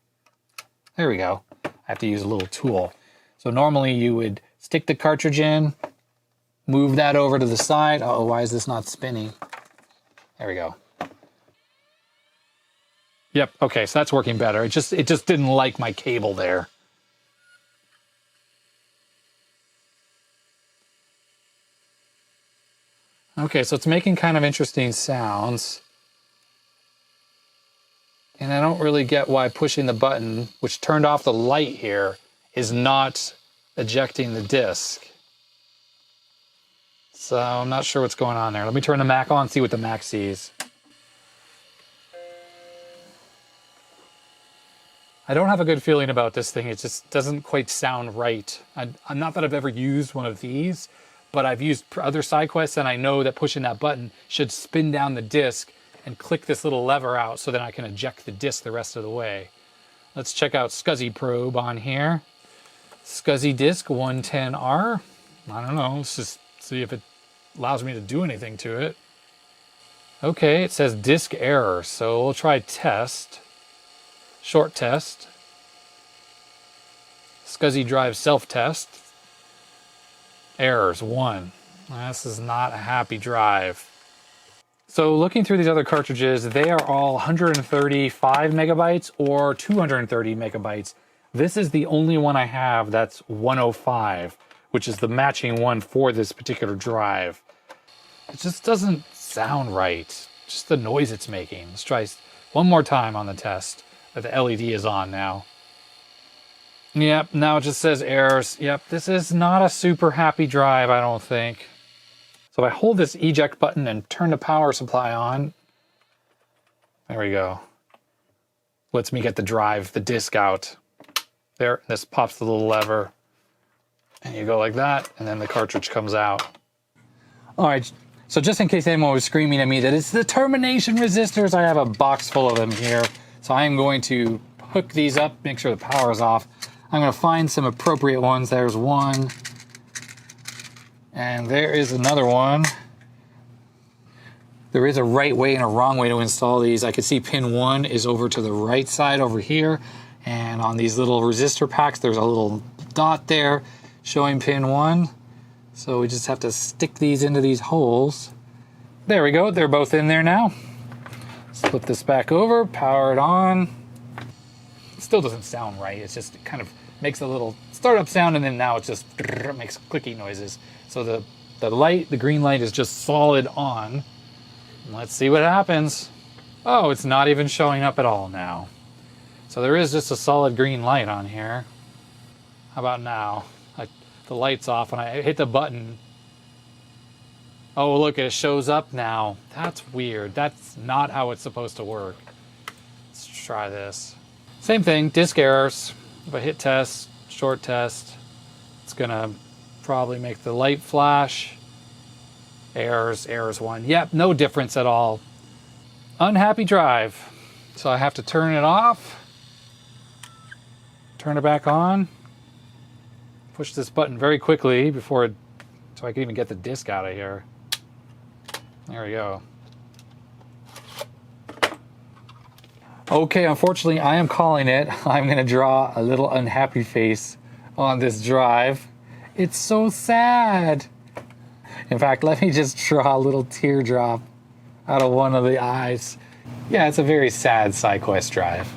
There we go. I have to use a little tool. So normally you would stick the cartridge in, move that over to the side. Uh-oh, why is this not spinning? There we go. Yep, okay, so that's working better. It just didn't like my cable there. Okay, so it's making kind of interesting sounds. And I don't really get why pushing the button, which turned off the light here, is not ejecting the disc. So I'm not sure what's going on there. Let me turn the Mac on, see what the Mac sees. I don't have a good feeling about this thing. It just doesn't quite sound right. I'm not that I've ever used one of these, but I've used other Syquests, and I know that pushing that button should spin down the disc and click this little lever out so that I can eject the disc the rest of the way. Let's check out SCSI probe on here. SCSI disk 110R. I don't know, let's just see if it allows me to do anything to it. Okay, it says disk error, so we'll try test. Short test. SCSI drive self-test. Errors, 1. This is not a happy drive. So looking through these other cartridges, they are all 135 megabytes or 230 megabytes. This is the only one I have that's 105, which is the matching one for this particular drive. It just doesn't sound right. Just the noise it's making. Let's try one more time on the test. The LED is on now. Yep, now it just says errors. Yep, this is not a super happy drive, I don't think. So if I hold this eject button and turn the power supply on, there we go. Lets me get the drive, the disk out. There, this pops the little lever. And you go like that, and then the cartridge comes out. All right, so just in case anyone was screaming at me that it's the termination resistors, I have a box full of them here. So I'm going to hook these up, make sure the power is off. I'm going to find some appropriate ones. There's one. And there is another one. There is a right way and a wrong way to install these. I can see pin 1 is over to the right side over here. And on these little resistor packs, there's a little dot there showing pin 1. So we just have to stick these into these holes. There we go. They're both in there now. Let's flip this back over, power it on. It still doesn't sound right. It's just, it kind of makes a little startup sound, and then now it just makes clicky noises. So the light, the green light, is just solid on. Let's see what happens. Oh, it's not even showing up at all now. So there is just a solid green light on here. How about now? The light's off and I hit the button. Oh, look, it shows up now. That's weird. That's not how it's supposed to work. Let's try this. Same thing, disk errors. If I hit test, short test, it's gonna probably make the light flash. Errors 1. Yep, no difference at all. Unhappy drive. So I have to turn it off, turn it back on, push this button very quickly before so I can even get the disk out of here. There we go. Okay, unfortunately, I am calling it. I'm going to draw a little unhappy face on this drive. It's so sad. In fact, let me just draw a little teardrop out of one of the eyes. Yeah, it's a very sad Syquest drive.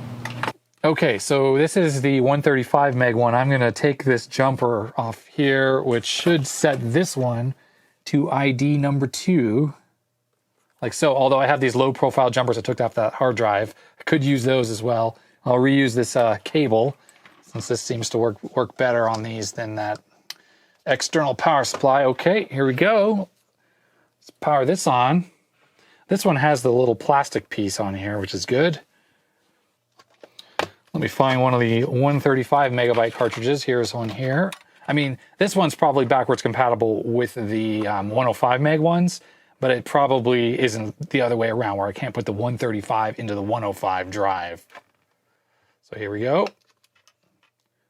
Okay, so this is the 135 meg one. I'm going to take this jumper off here, which should set this one to ID number 2. Like so, although I have these low profile jumpers I took off that hard drive, I could use those as well. I'll reuse this cable, since this seems to work better on these than that external power supply. Okay, here we go. Let's power this on. This one has the little plastic piece on here, which is good. Let me find one of the 135 megabyte cartridges. Here's one here. I mean, this one's probably backwards compatible with the 105 meg ones, but it probably isn't the other way around where I can't put the 135 into the 105 drive. So here we go. It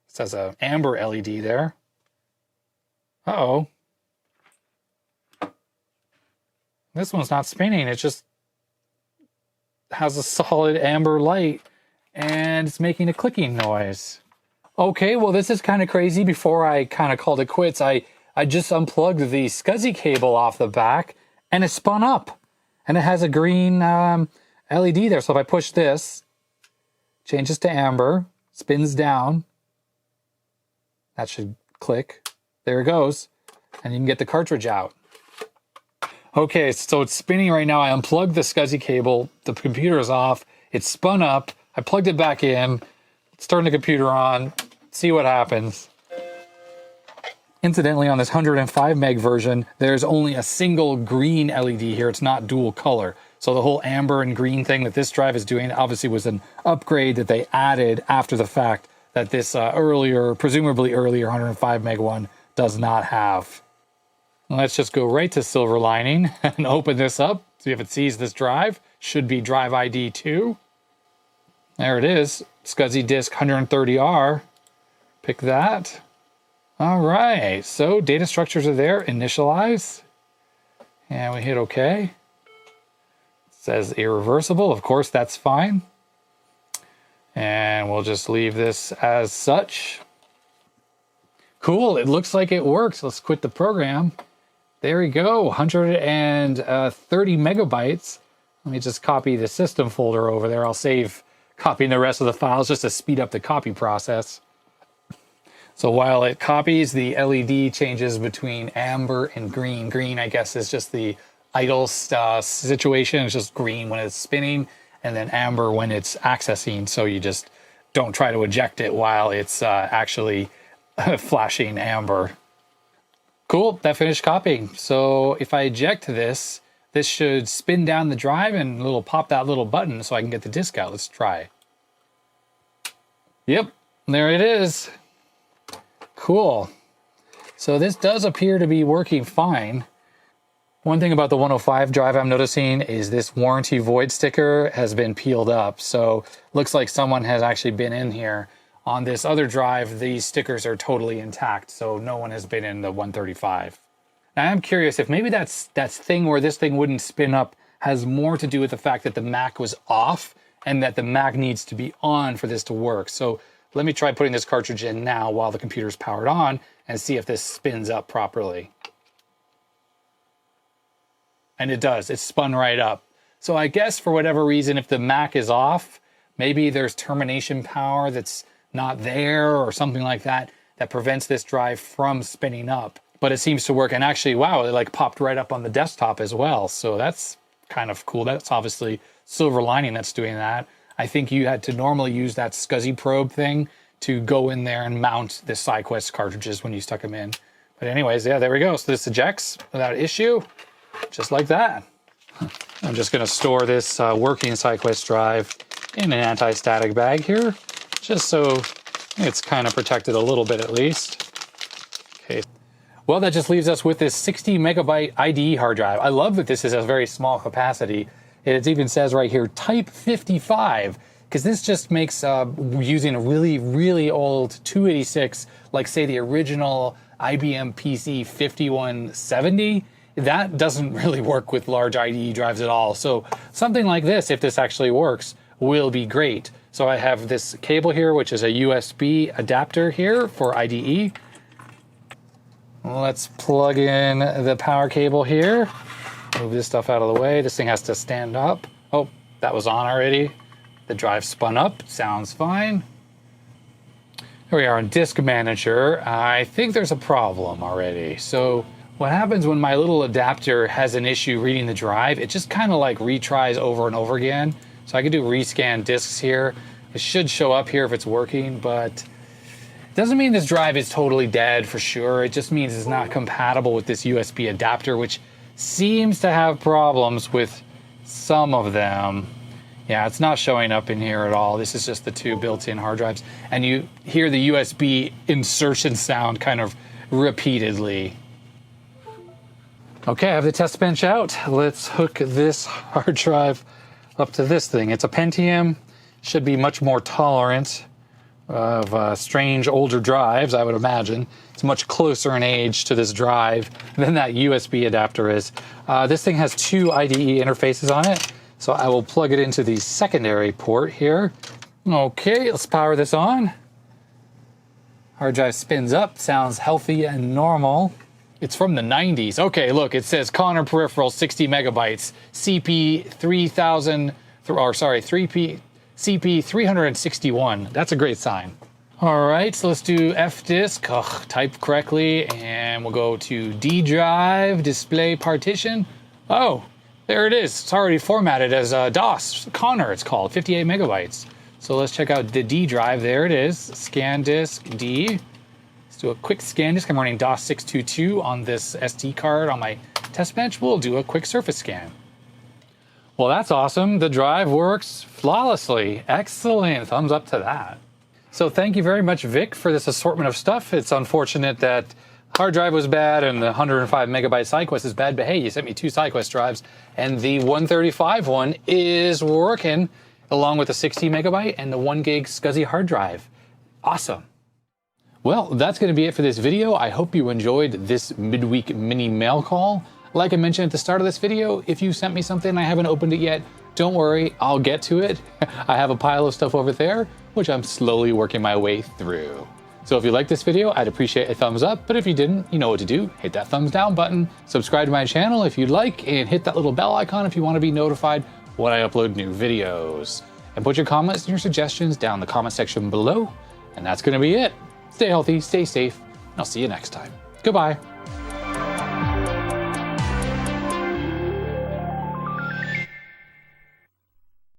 says an amber LED there. Uh-oh. This one's not spinning. It just has a solid amber light and it's making a clicking noise. Okay, well, this is kind of crazy. Before I kind of called it quits, I just unplugged the SCSI cable off the back and it spun up. And it has a green LED there. So if I push this, changes to amber, spins down. That should click. There it goes. And you can get the cartridge out. Okay, so it's spinning right now. I unplugged the SCSI cable. The computer is off. It's spun up. I plugged it back in. Let's turn the computer on. See what happens. Incidentally, on this 105 meg version, there's only a single green LED here. It's not dual color. So the whole amber and green thing that this drive is doing obviously was an upgrade that they added after the fact that this presumably earlier 105 meg one does not have. Let's just go right to Silver Lining and open this up. See if it sees this drive. Should be drive ID 2. There it is. SCSI disk 130R. Pick that. All right. So data structures are there. Initialize. And we hit OK. It says irreversible. Of course, that's fine. And we'll just leave this as such. Cool. It looks like it works. Let's quit the program. There we go, 130 megabytes. Let me just copy the system folder over there. I'll save copying the rest of the files just to speed up the copy process. So while it copies, the LED changes between amber and green. Green, I guess, is just the idle situation. It's just green when it's spinning, and then amber when it's accessing. So you just don't try to eject it while it's actually flashing amber. Cool, that finished copying. So if I eject this, this should spin down the drive and pop that little button so I can get the disk out. Let's try. Yep, there it is. Cool. So this does appear to be working fine. One thing about the 105 drive I'm noticing is this warranty void sticker has been peeled up. So looks like someone has actually been in here. On this other drive, these stickers are totally intact, so no one has been in the 135. Now I'm curious if maybe that thing where this thing wouldn't spin up has more to do with the fact that the Mac was off and that the Mac needs to be on for this to work. So let me try putting this cartridge in now while the computer's powered on and see if this spins up properly. And it does, it's spun right up. So I guess for whatever reason, if the Mac is off, maybe there's termination power that's not there or something like that that prevents this drive from spinning up. But it seems to work, and actually, wow, it like popped right up on the desktop as well. So that's kind of cool. That's obviously Silver Lining that's doing that. I think you had to normally use that SCSI probe thing to go in there and mount the Syquest cartridges when you stuck them in. But anyways, yeah, there we go. So this ejects without issue, just like that. I'm just gonna store this working Syquest drive in an anti-static bag here, just so it's kind of protected a little bit at least. Okay. Well, that just leaves us with this 60 megabyte IDE hard drive. I love that this is a very small capacity. It even says right here, type 55, because this just makes using a really, really old 286, like say the original IBM PC 5170, that doesn't really work with large IDE drives at all. So something like this, if this actually works, will be great. So I have this cable here, which is a USB adapter here for IDE. Let's plug in the power cable here. Move this stuff out of the way. This thing has to stand up. Oh, that was on already. The drive spun up. Sounds fine. Here we are on Disk Manager. I think there's a problem already. So what happens when my little adapter has an issue reading the drive, it just kind of like retries over and over again. So I can do rescan disks here. It should show up here if it's working, but it doesn't mean this drive is totally dead for sure. It just means it's not compatible with this USB adapter, which seems to have problems with some of them. Yeah, it's not showing up in here at all. This is just the two built-in hard drives. And you hear the USB insertion sound kind of repeatedly. Okay, I have the test bench out. Let's hook this hard drive up to this thing. It's a Pentium. Should be much more tolerant of strange older drives, I would imagine. It's much closer in age to this drive than that USB adapter is. This thing has two IDE interfaces on it. So I will plug it into the secondary port here. Okay, let's power this on. Hard drive spins up, sounds healthy and normal. It's from the 90s. Okay, look, it says Connor peripheral 60 megabytes, CP 361. That's a great sign. All right, so let's do F-disk, type correctly, and we'll go to D drive, display partition. Oh, there it is. It's already formatted as DOS. Connor, it's called, 58 megabytes. So let's check out the D drive. There it is. Scan disk D. Let's do a quick scan disk. I'm running DOS 622 on this SD card on my test bench. We'll do a quick surface scan. Well, that's awesome. The drive works flawlessly. Excellent. Thumbs up to that. So thank you very much, Vic, for this assortment of stuff. It's unfortunate that hard drive was bad and the 105 megabyte Syquest is bad, but hey, you sent me two Syquest drives and the 135 one is working along with the 60 megabyte and the 1 gig SCSI hard drive. Awesome. Well, that's going to be it for this video. I hope you enjoyed this midweek mini mail call. Like I mentioned at the start of this video, if you sent me something and I haven't opened it yet, don't worry, I'll get to it. I have a pile of stuff over there, which I'm slowly working my way through. So if you like this video, I'd appreciate a thumbs up, but if you didn't, you know what to do. Hit that thumbs down button, subscribe to my channel if you'd like, and hit that little bell icon if you want to be notified when I upload new videos. And put your comments and your suggestions down in the comment section below. And that's going to be it. Stay healthy, stay safe, and I'll see you next time. Goodbye.